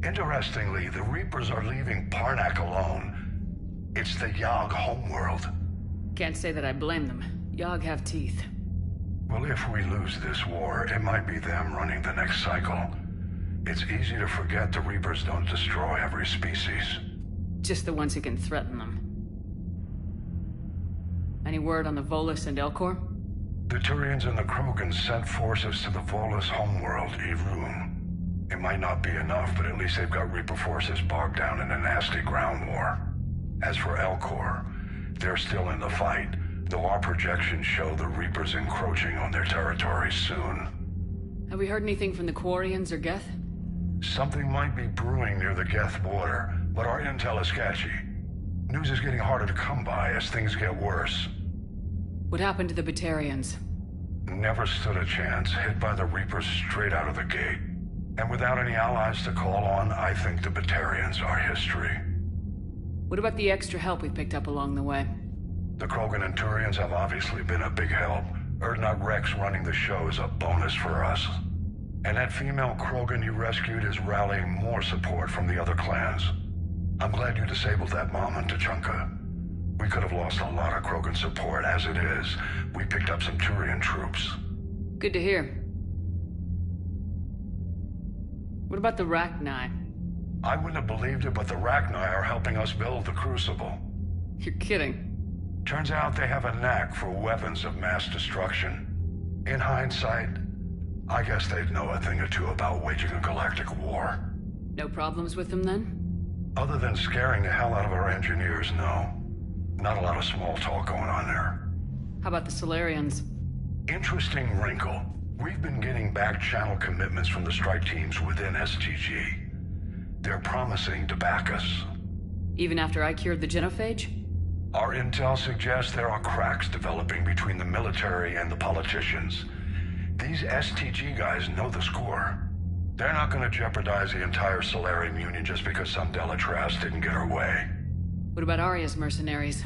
Interestingly, the Reapers are leaving Parnak alone. It's the Yogg homeworld.
Can't say that I blame them. Yogg have teeth.
Well, if we lose this war, it might be them running the next cycle. It's easy to forget the Reapers don't destroy every species.
Just the ones who can threaten them. Any word on the Volus and Elcor?
The Turians and the Krogan sent forces to the Volus homeworld, Irun. It might not be enough, but at least they've got Reaper forces bogged down in a nasty ground war. As for Elcor, they're still in the fight, though our projections show the Reapers encroaching on their territory soon.
Have we heard anything from the Quarians or Geth?
Something might be brewing near the Geth border, but our intel is sketchy. News is getting harder to come by as things get worse.
What happened to the Batarians?
Never stood a chance, hit by the Reapers straight out of the gate. And without any allies to call on, I think the Batarians are history.
What about the extra help we picked up along the way?
The Krogan and Turians have obviously been a big help. Urdnot Rex running the show is a bonus for us. And that female Krogan you rescued is rallying more support from the other clans. I'm glad you disabled that bomb on Tuchanka. We could have lost a lot of Krogan support. As it is, we picked up some Turian troops.
Good to hear. What about the Rachni?
I wouldn't have believed it, but the Rachni are helping us build the Crucible.
You're kidding.
Turns out they have a knack for weapons of mass destruction. In hindsight, I guess they'd know a thing or two about waging a galactic war.
No problems with them then?
Other than scaring the hell out of our engineers, no. Not a lot of small talk going on there.
How about the Solarians?
Interesting wrinkle. We've been getting back-channel commitments from the strike teams within STG. They're promising to back us.
Even after I cured the genophage?
Our intel suggests there are cracks developing between the military and the politicians. These STG guys know the score. They're not going to jeopardize the entire Solarian Union just because some Delatras didn't get her way.
What about Arya's mercenaries?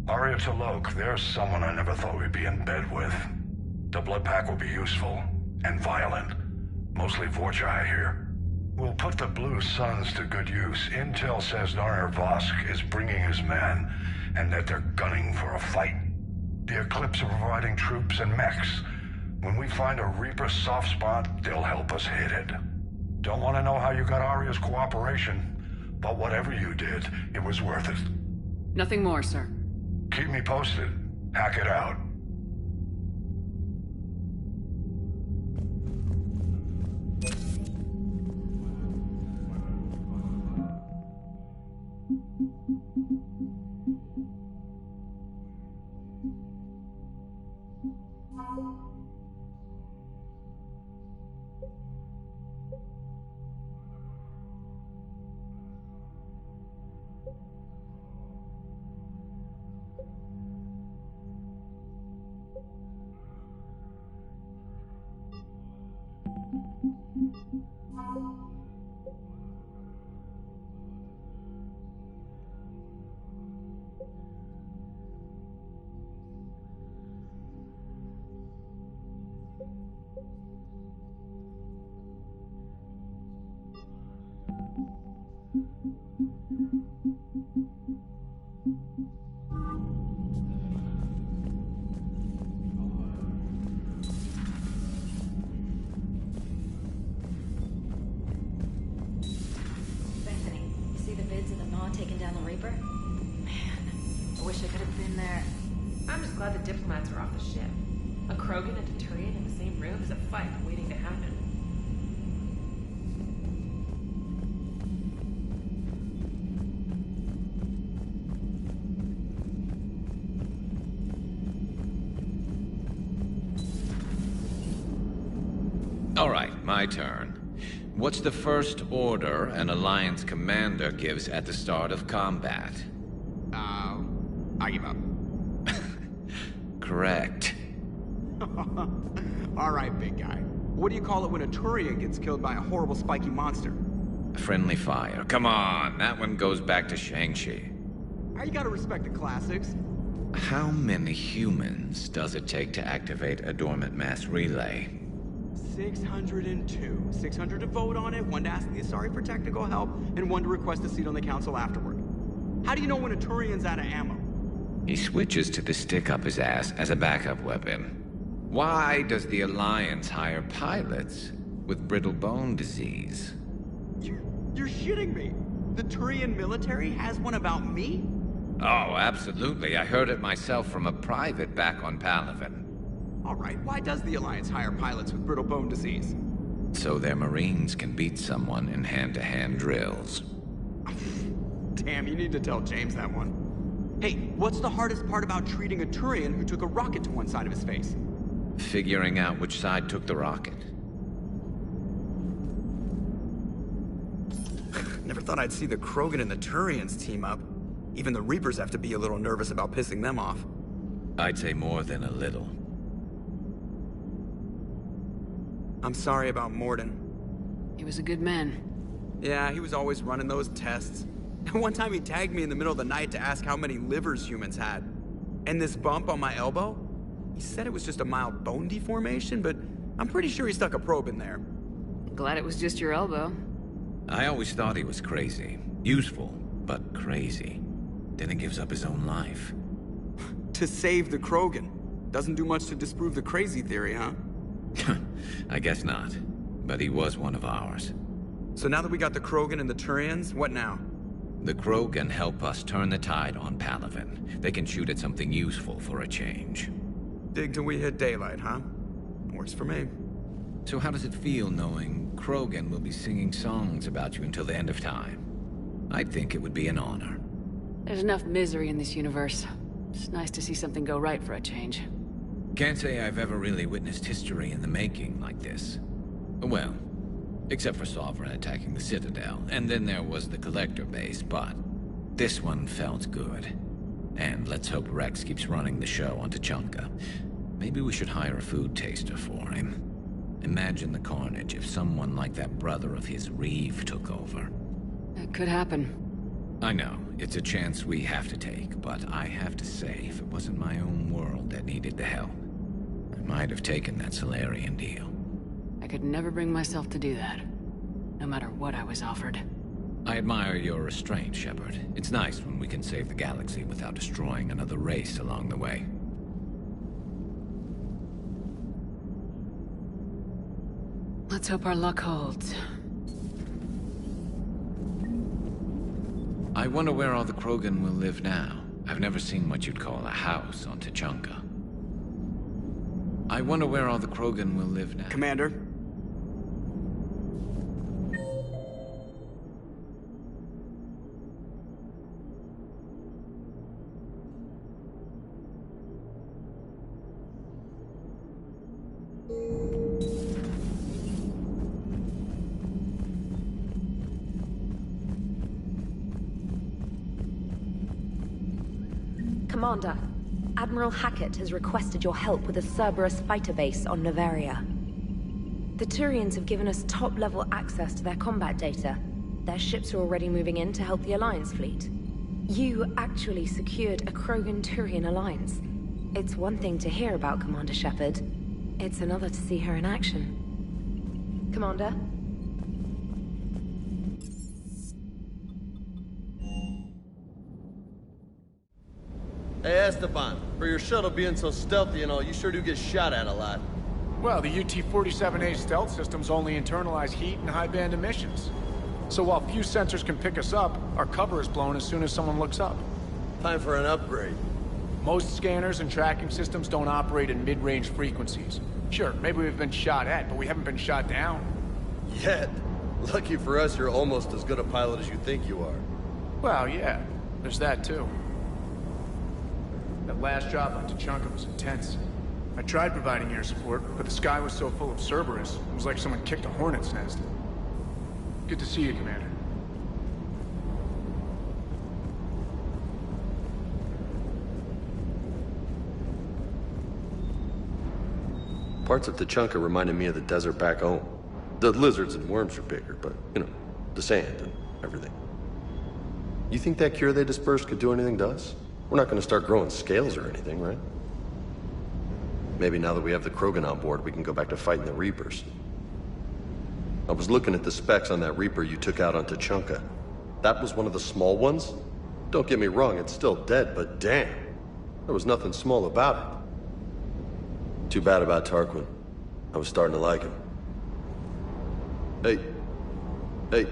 Arya T'Loak, there's someone I never thought we'd be in bed with. The blood pack will be useful and violent. Mostly Vorcha here. We'll put the Blue Suns to good use. Intel says Narner Vosk is bringing his men, and that they're gunning for a fight. The Eclipse are providing troops and mechs. When we find a Reaper soft spot, they'll help us hit it. Don't want to know how you got Arya's cooperation, but whatever you did, it was worth it.
Nothing more, sir.
Keep me posted. Hack it out.
Taking down the Reaper? Man, I wish I could have been there.
I'm just glad the diplomats are off the ship. A Krogan and a Turian in the same room is a fight waiting to happen.
All right, my turn. What's the first order an Alliance commander gives at the start of combat?
I give up.
Correct.
All right, big guy. What do you call it when a Turian gets killed by a horrible spiky monster?
Friendly fire. Come on, that one goes back to Shang-Chi.
You gotta respect the classics.
How many humans does it take to activate a dormant mass relay?
602. 600 to vote on it, 1 to ask the Asari for technical help, and 1 to request a seat on the council afterward. How do you know when a Turian's out of ammo?
He switches to the stick up his ass as a backup weapon. Why does the Alliance hire pilots with brittle bone disease?
You're shitting me. The Turian military has one about me?
Oh, absolutely. I heard it myself from a private back on Palaven.
All right, why does the Alliance hire pilots with brittle bone disease?
So their Marines can beat someone in hand-to-hand drills.
Damn, you need to tell James that one. Hey, what's the hardest part about treating a Turian who took a rocket to one side of his face?
Figuring out which side took the rocket.
Never thought I'd see the Krogan and the Turians team up. Even the Reapers have to be a little nervous about pissing them off.
I'd say more than a little.
I'm sorry about Morden.
He was a good man.
Yeah, he was always running those tests. And one time he tagged me in the middle of the night to ask how many livers humans had. And this bump on my elbow? He said it was just a mild bone deformation, but I'm pretty sure he stuck a probe in there.
Glad it was just your elbow.
I always thought he was crazy. Useful, but crazy. Then he gives up his own life.
To save the Krogan. Doesn't do much to disprove the crazy theory, huh?
I guess not. But he was one of ours.
So now that we got the Krogan and the Turians, what now?
The Krogan help us turn the tide on Palaven. They can shoot at something useful for a change.
Dig till we hit daylight, huh? Works for me.
So how does it feel knowing Krogan will be singing songs about you until the end of time? I think it would be an honor.
There's enough misery in this universe. It's nice to see something go right for a change.
Can't say I've ever really witnessed history in the making like this. Well, except for Sovereign attacking the Citadel, and then there was the Collector base, but this one felt good. And let's hope Rex keeps running the show on Tuchanka. Maybe we should hire a food taster for him. Imagine the carnage if someone like that brother of his, Reeve, took over.
It could happen.
I know, it's a chance we have to take, but I have to say, if it wasn't my own world that needed the help, I might have taken that Solarian deal.
I could never bring myself to do that, no matter what I was offered.
I admire your restraint, Shepard. It's nice when we can save the galaxy without destroying another race along the way.
Let's hope our luck holds.
I wonder where all the Krogan will live now. I've never seen what you'd call a house on Tuchanka. I wonder where all the Krogan will live now.
Commander?
Commander, Admiral Hackett has requested your help with a Cerberus fighter base on Novaria. The Turians have given us top-level access to their combat data. Their ships are already moving in to help the Alliance fleet. You actually secured a Krogan-Turian alliance. It's one thing to hear about, Commander Shepard. It's another to see her in action. Commander?
Hey, Esteban, for your shuttle being so stealthy and all, you sure do get shot at a lot.
Well, the UT-47A stealth systems only internalize heat and high-band emissions. So while few sensors can pick us up, our cover is blown as soon as someone looks up.
Time for an upgrade.
Most scanners and tracking systems don't operate in mid-range frequencies. Sure, maybe we've been shot at, but we haven't been shot down.
Yet. Lucky for us, you're almost as good a pilot as you think you are.
Well, yeah, there's that too. That last job on Tuchanka was intense. I tried providing air support, but the sky was so full of Cerberus, it was like someone kicked a hornet's nest. Good to see you, Commander.
Parts of Tuchanka reminded me of the desert back home. The lizards and worms are bigger, but, you know, the sand and everything. You think that cure they dispersed could do anything to us? We're not going to start growing scales or anything, right? Maybe now that we have the Krogan on board, we can go back to fighting the Reapers. I was looking at the specs on that Reaper you took out on Tuchanka. That was one of the small ones? Don't get me wrong, it's still dead, but damn. There was nothing small about it. Too bad about Tarquin. I was starting to like him. Hey. Hey.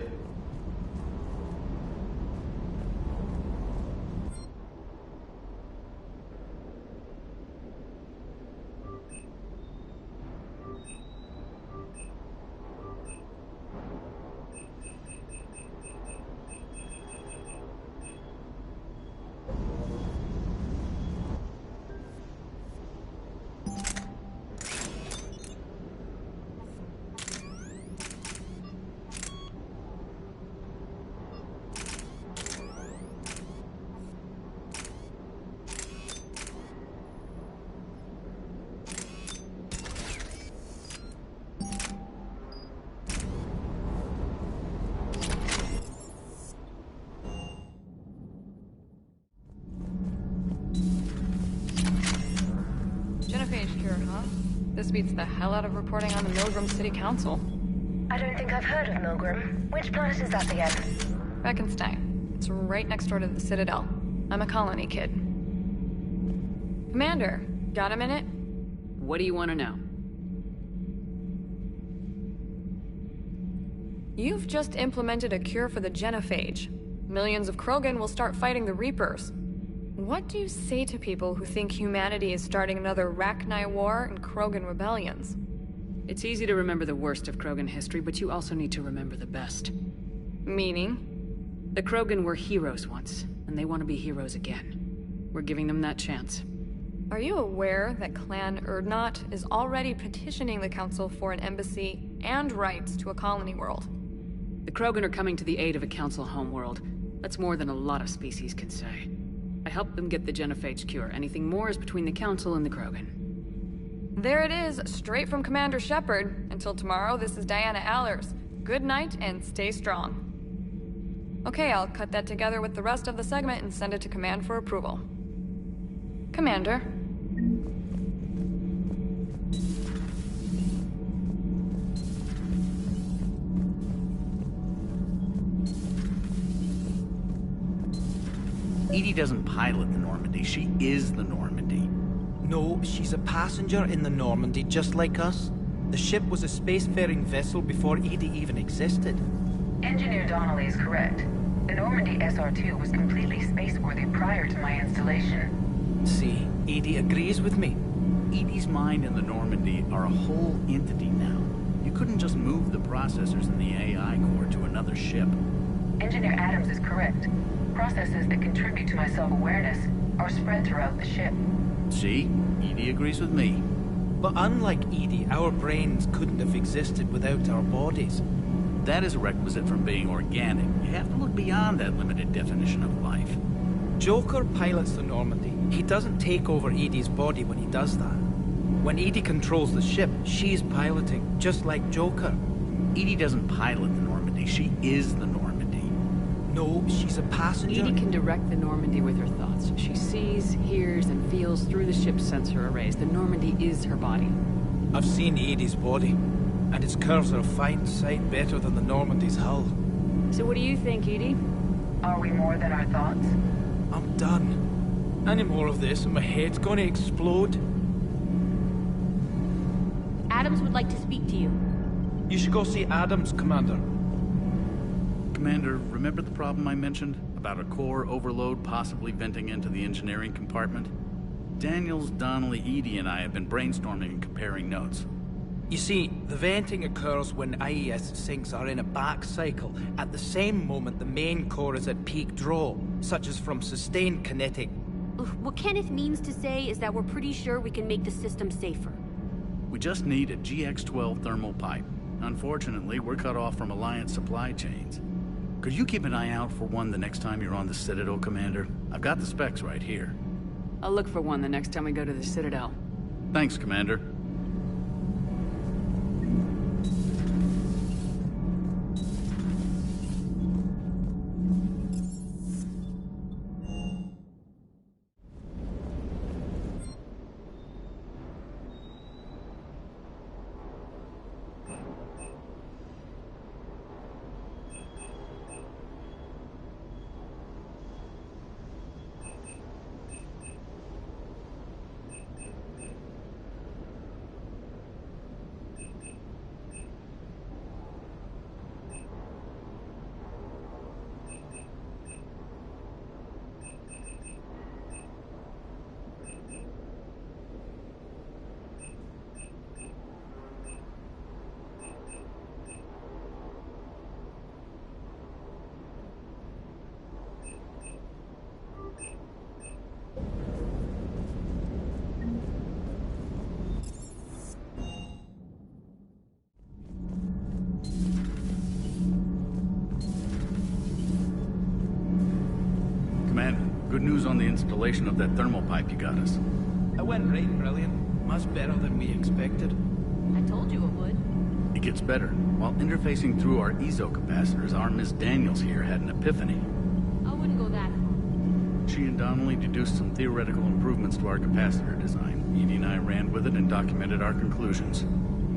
cure, huh? This beats the hell out of reporting on the Milgram City Council.
I don't think I've heard of Milgram. Which planet is that again?
Reckonsstein. It's right next door to the Citadel. I'm a colony kid. Commander, got a minute?
What do you want to know?
You've just implemented a cure for the genophage. Millions of Krogan will start fighting the Reapers. What do you say to people who think humanity is starting another Rachni War and Krogan rebellions?
It's easy to remember the worst of Krogan history, but you also need to remember the best.
Meaning?
The Krogan were heroes once, and they want to be heroes again. We're giving them that chance.
Are you aware that Clan Urdnot is already petitioning the Council for an embassy and rights to a colony world?
The Krogan are coming to the aid of a Council homeworld. That's more than a lot of species can say. I helped them get the genophage cure. Anything more is between the Council and the Krogan.
There it is, straight from Commander Shepard. Until tomorrow, this is Diana Allers. Good night and stay strong. Okay, I'll cut that together with the rest of the segment and send it to Command for approval. Commander.
Edie doesn't pilot the Normandy, she is the Normandy.
No, she's a passenger in the Normandy, just like us. The ship was a spacefaring vessel before Edie even existed.
Engineer Donnelly is correct. The Normandy SR-2 was completely spaceworthy prior to my installation.
See, Edie agrees with me.
Edie's mind and the Normandy are a whole entity now. You couldn't just move the processors in the AI core to another ship.
Engineer Adams is correct. Processes that contribute to my self-awareness are spread throughout the ship.
See? Edie agrees with me.
But unlike Edie, our brains couldn't have existed without our bodies.
That is a requisite from being organic. You have to look beyond that limited definition of life.
Joker pilots the Normandy. He doesn't take over Edie's body when he does that. When Edie controls the ship, she's piloting, just like Joker.
Edie doesn't pilot the Normandy, she is the Normandy.
No, she's a passenger.
Edie can direct the Normandy with her thoughts. She sees, hears, and feels through the ship's sensor arrays. The Normandy is her body.
I've seen Edie's body, and its curves are a fine sight better than the Normandy's hull.
So what do you think, Edie?
Are we more than our thoughts?
I'm done. Any more of this and my head's gonna explode.
Adams would like to speak to you.
You should go see Adams, Commander.
Commander, remember the problem I mentioned? About a core overload possibly venting into the engineering compartment? Daniels, Donnelly, Edie, and I have been brainstorming and comparing notes.
You see, the venting occurs when IES sinks are in a back cycle, at the same moment the main core is at peak draw, such as from sustained kinetic.
What Kenneth means to say is that we're pretty sure we can make the system safer.
We just need a GX-12 thermal pipe. Unfortunately, we're cut off from Alliance supply chains. Could you keep an eye out for one the next time you're on the Citadel, Commander? I've got the specs right here.
I'll look for one the next time we go to the Citadel.
Thanks, Commander. Good news on the installation of that thermal pipe you got us.
It went right brilliant. Much better than we expected.
I told you it would.
It gets better. While interfacing through our EZO capacitors, our Miss Daniels here had an epiphany.
I wouldn't go that far.
she and Donnelly deduced some theoretical improvements to our capacitor design. Edie and I ran with it and documented our conclusions.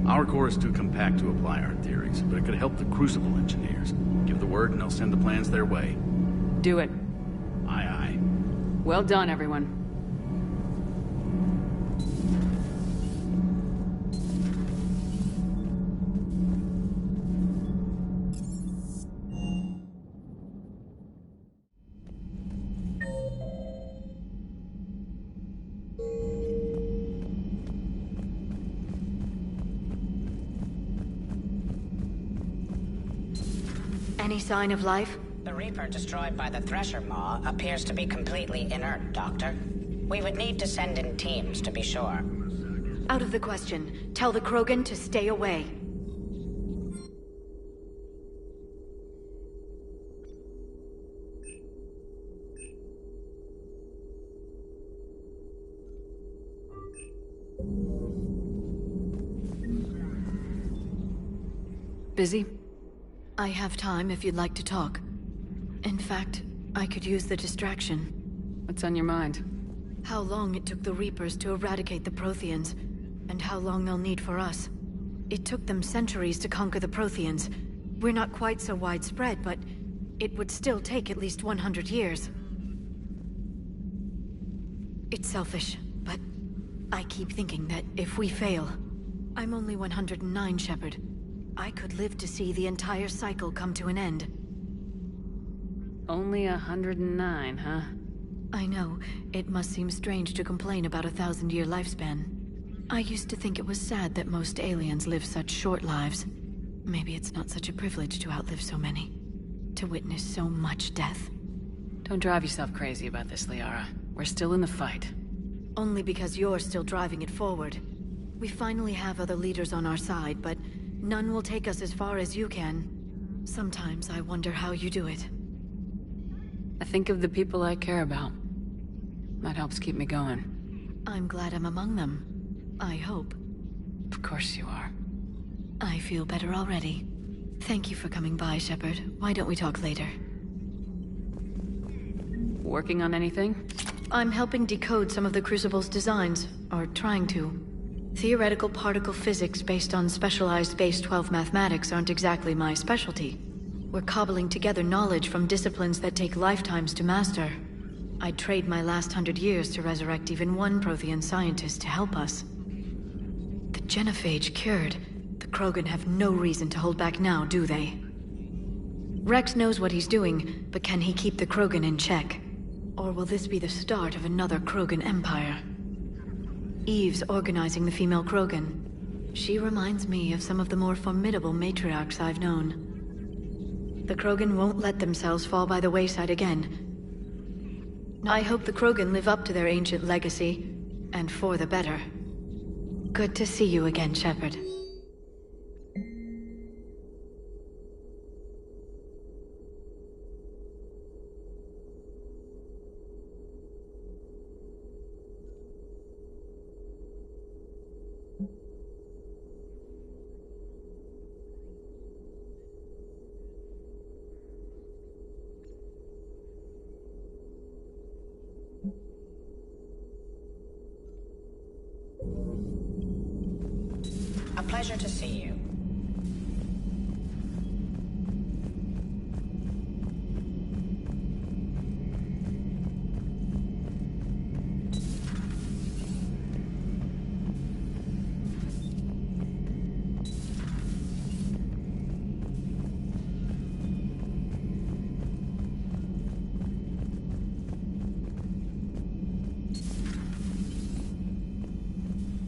Our core is too compact to apply our theories, but it could help the Crucible engineers. Give the word and I'll send the plans their way.
Do it.
Aye, aye.
Well done, everyone.
Any sign of life?
The Reaper destroyed by the Thresher Maw appears to be completely inert, Doctor. We would need to send in teams to be sure.
Out of the question. Tell the Krogan to stay away.
Busy?
I have time if you'd like to talk. In fact, I could use the distraction.
What's on your mind?
How long it took the Reapers to eradicate the Protheans, and how long they'll need for us. It took them centuries to conquer the Protheans. We're not quite so widespread, but it would still take at least 100 years. It's selfish, but I keep thinking that if we fail... I'm only 109, Shepard. I could live to see the entire cycle come to an end.
Only 109, huh?
I know. It must seem strange to complain about a 1,000-year lifespan. I used to think it was sad that most aliens live such short lives. Maybe it's not such a privilege to outlive so many. To witness so much death.
Don't drive yourself crazy about this, Liara. We're still in the fight.
Only because you're still driving it forward. We finally have other leaders on our side, but none will take us as far as you can. Sometimes I wonder how you do it.
I think of the people I care about. That helps keep me going.
I'm glad I'm among them. I hope.
Of course you are.
I feel better already. Thank you for coming by, Shepard. Why don't we talk later?
Working on anything?
I'm helping decode some of the Crucible's designs, or trying to. Theoretical particle physics based on specialized base 12 mathematics aren't exactly my specialty. We're cobbling together knowledge from disciplines that take lifetimes to master. I'd trade my last 100 years to resurrect even one Prothean scientist to help us. The genophage cured. The Krogan have no reason to hold back now, do they? Rex knows what he's doing, but can he keep the Krogan in check? Or will this be the start of another Krogan empire? Eve's organizing the female Krogan. She reminds me of some of the more formidable matriarchs I've known. The Krogan won't let themselves fall by the wayside again. I hope the Krogan live up to their ancient legacy, and for the better. Good to see you again, Shepard.
A pleasure to see you.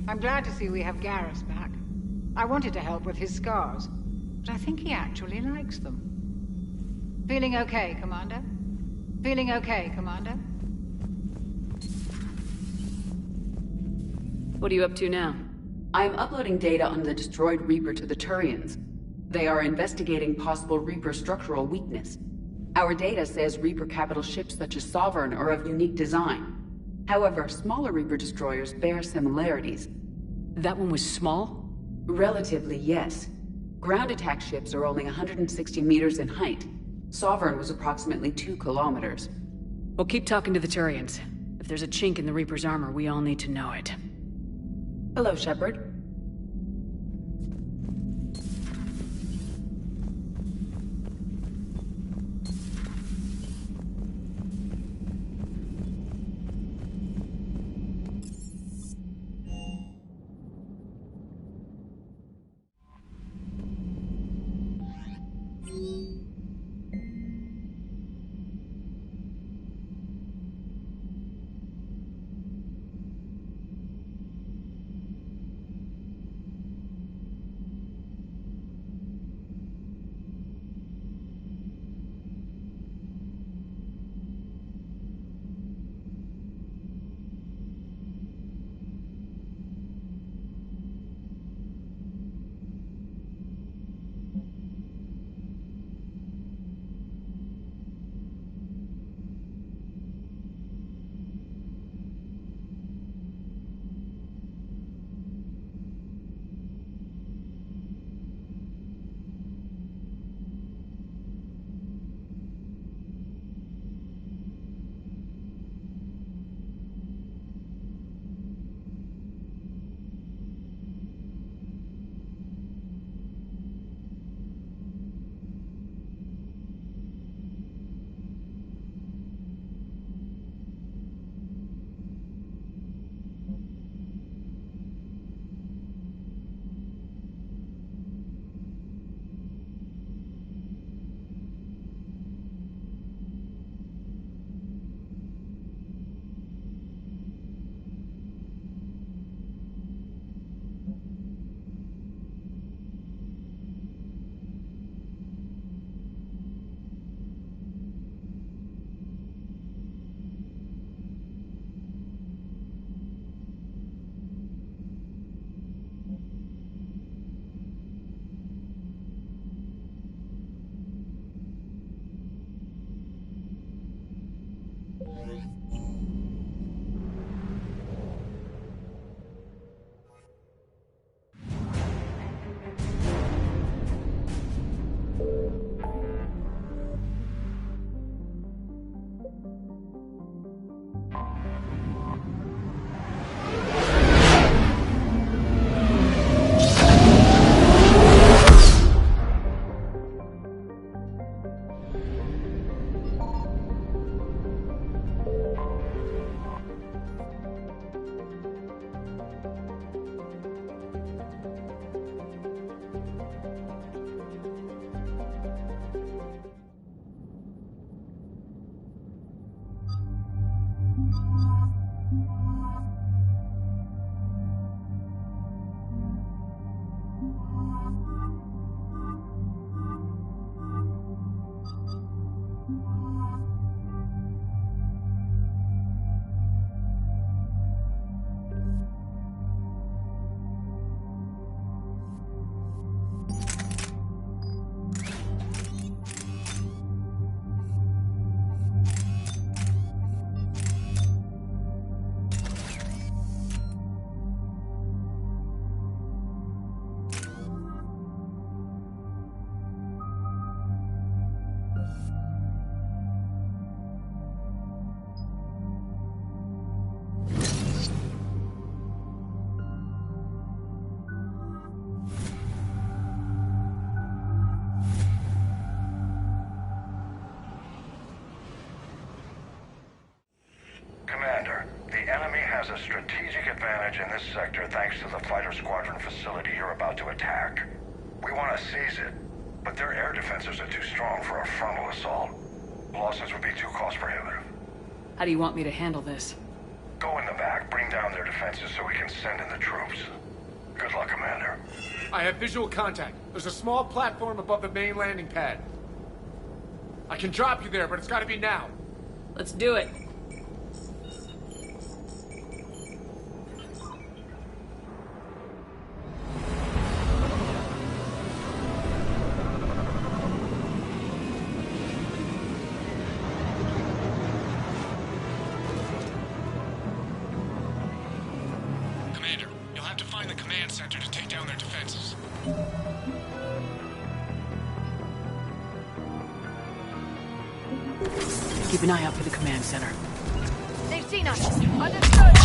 I'm glad to see we have Garrus back. I wanted to help with his scars, but I think he actually likes them. Feeling okay, Commander? Feeling okay, Commander?
What are you up to now?
I am uploading data on the destroyed Reaper to the Turians. They are investigating possible Reaper structural weakness. Our data says Reaper capital ships such as Sovereign are of unique design. However, smaller Reaper destroyers bear similarities.
That one was small?
Relatively, yes. Ground attack ships are only 160 meters in height. Sovereign was approximately 2 kilometers.
We'll keep talking to the Turians. If there's a chink in the Reaper's armor, we all need to know it.
Hello, Shepard.
Commander, the enemy has a strategic advantage in this sector thanks to the fighter squadron facility you're about to attack. We want to seize it, but their air defenses are too strong for a frontal assault. Losses would be too cost prohibitive.
How do you want me to handle this?
Go in the back, bring down their defenses so we can send in the troops. Good luck, Commander.
I have visual contact. There's a small platform above the main landing pad. I can drop you there, but it's gotta be now.
Let's do it.
Commander, you'll have to find the command center to take down their defenses.
Keep an eye out for the command center.
They've seen us. Understood.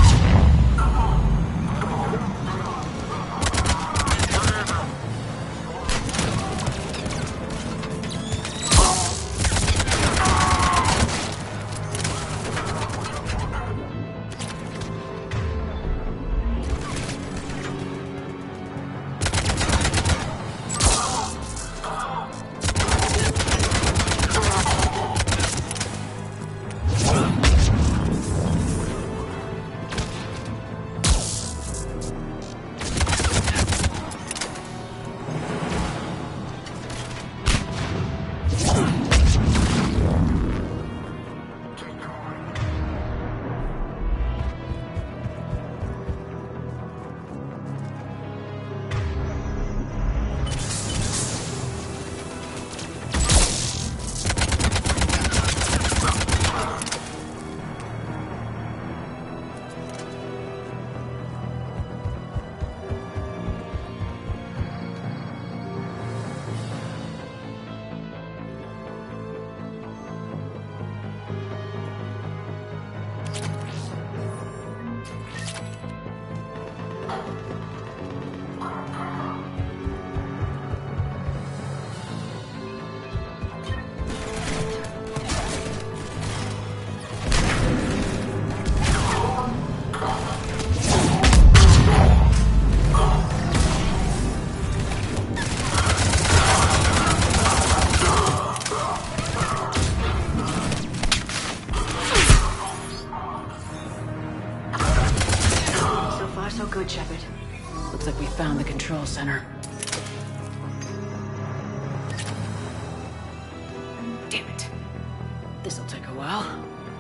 Good, Shepard. Looks like we found the control center. Damn it. This'll take a while.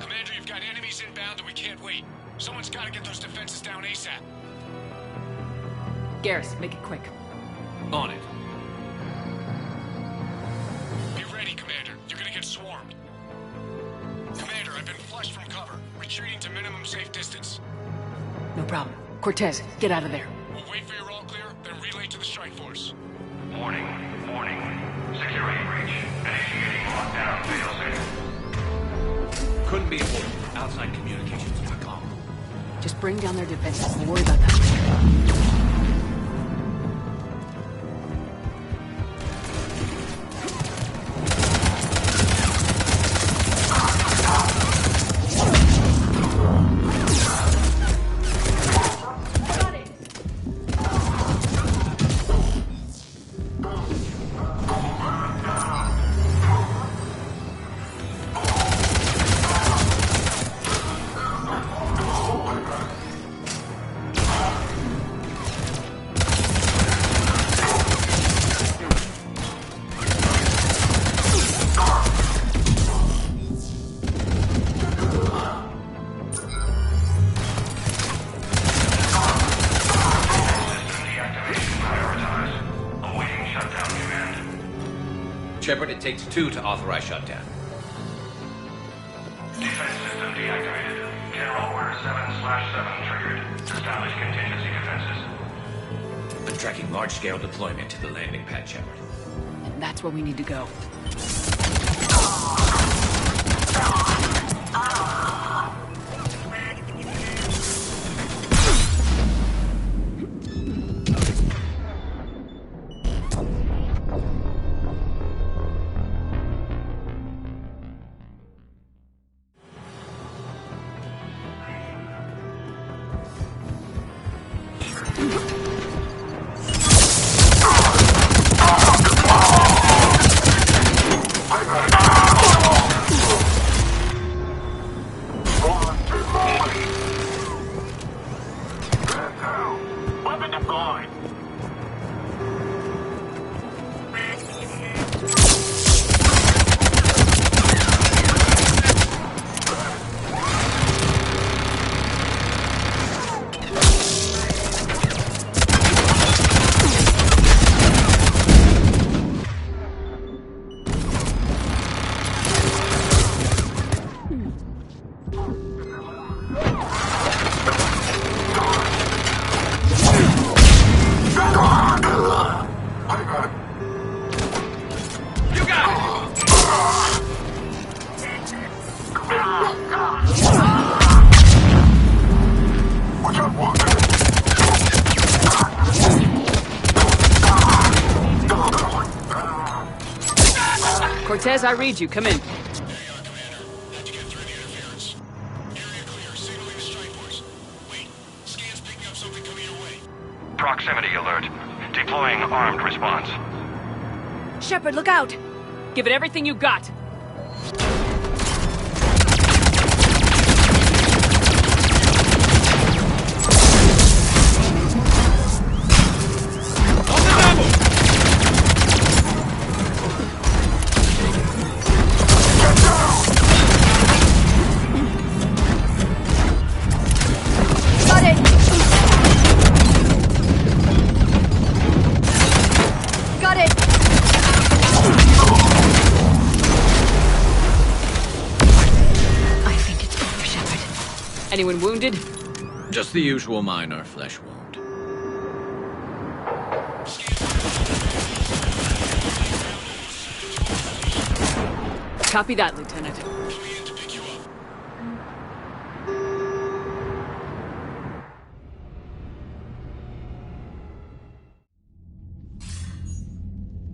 Commander, you've got enemies inbound and we can't wait. Someone's got to get those defenses down ASAP.
Garrus, make it quick.
On it.
Be ready, Commander. You're gonna get swarmed. Commander, I've been flushed from cover. Retreating to minimum safe distance.
No problem. Cortez, get out of there.
We'll wait for your all clear, then relay to the strike force.
Warning. Security breach. Initiating lockdown failsafe.
Couldn't be avoided. Outside communications took long.
Just bring down their defenses. We'll worry about that later.
Shepard, it takes 2 to authorize shutdown.
Defense system deactivated. General Order 7/7 triggered. Establish contingency defenses.
Been tracking large-scale deployment to the landing pad, Shepard.
And that's where we need to go. Cortez, I read you. Come in.
Proximity alert. Deploying armed response.
Shepard, look out!
Give it everything you got. Anyone wounded?
Just the usual minor flesh wound.
Copy that, Lieutenant.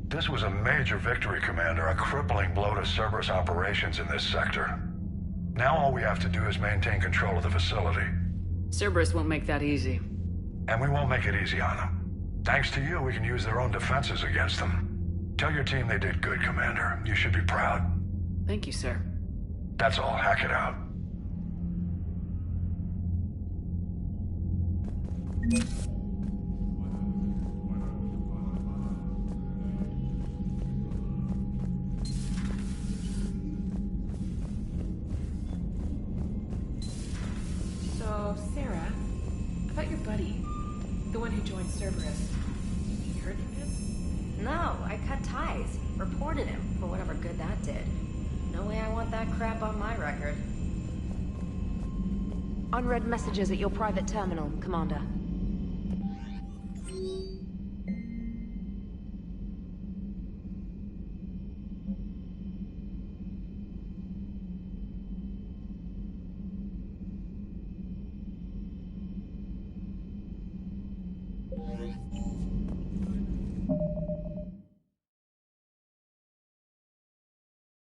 This was a major victory, Commander. A crippling blow to Cerberus operations in this sector. Now all we have to do is maintain control of the facility.
Cerberus won't make that easy.
And we won't make it easy on them. Thanks to you, we can use their own defenses against them. Tell your team they did good, Commander. You should be proud.
Thank you, sir.
That's all. Hack it out.
So, Sarah, about your buddy, the one who joined Cerberus. You heard from him?
No, I cut ties. Reported him for whatever good that did. No way I want that crap on my record. Unread messages at your private terminal, Commander.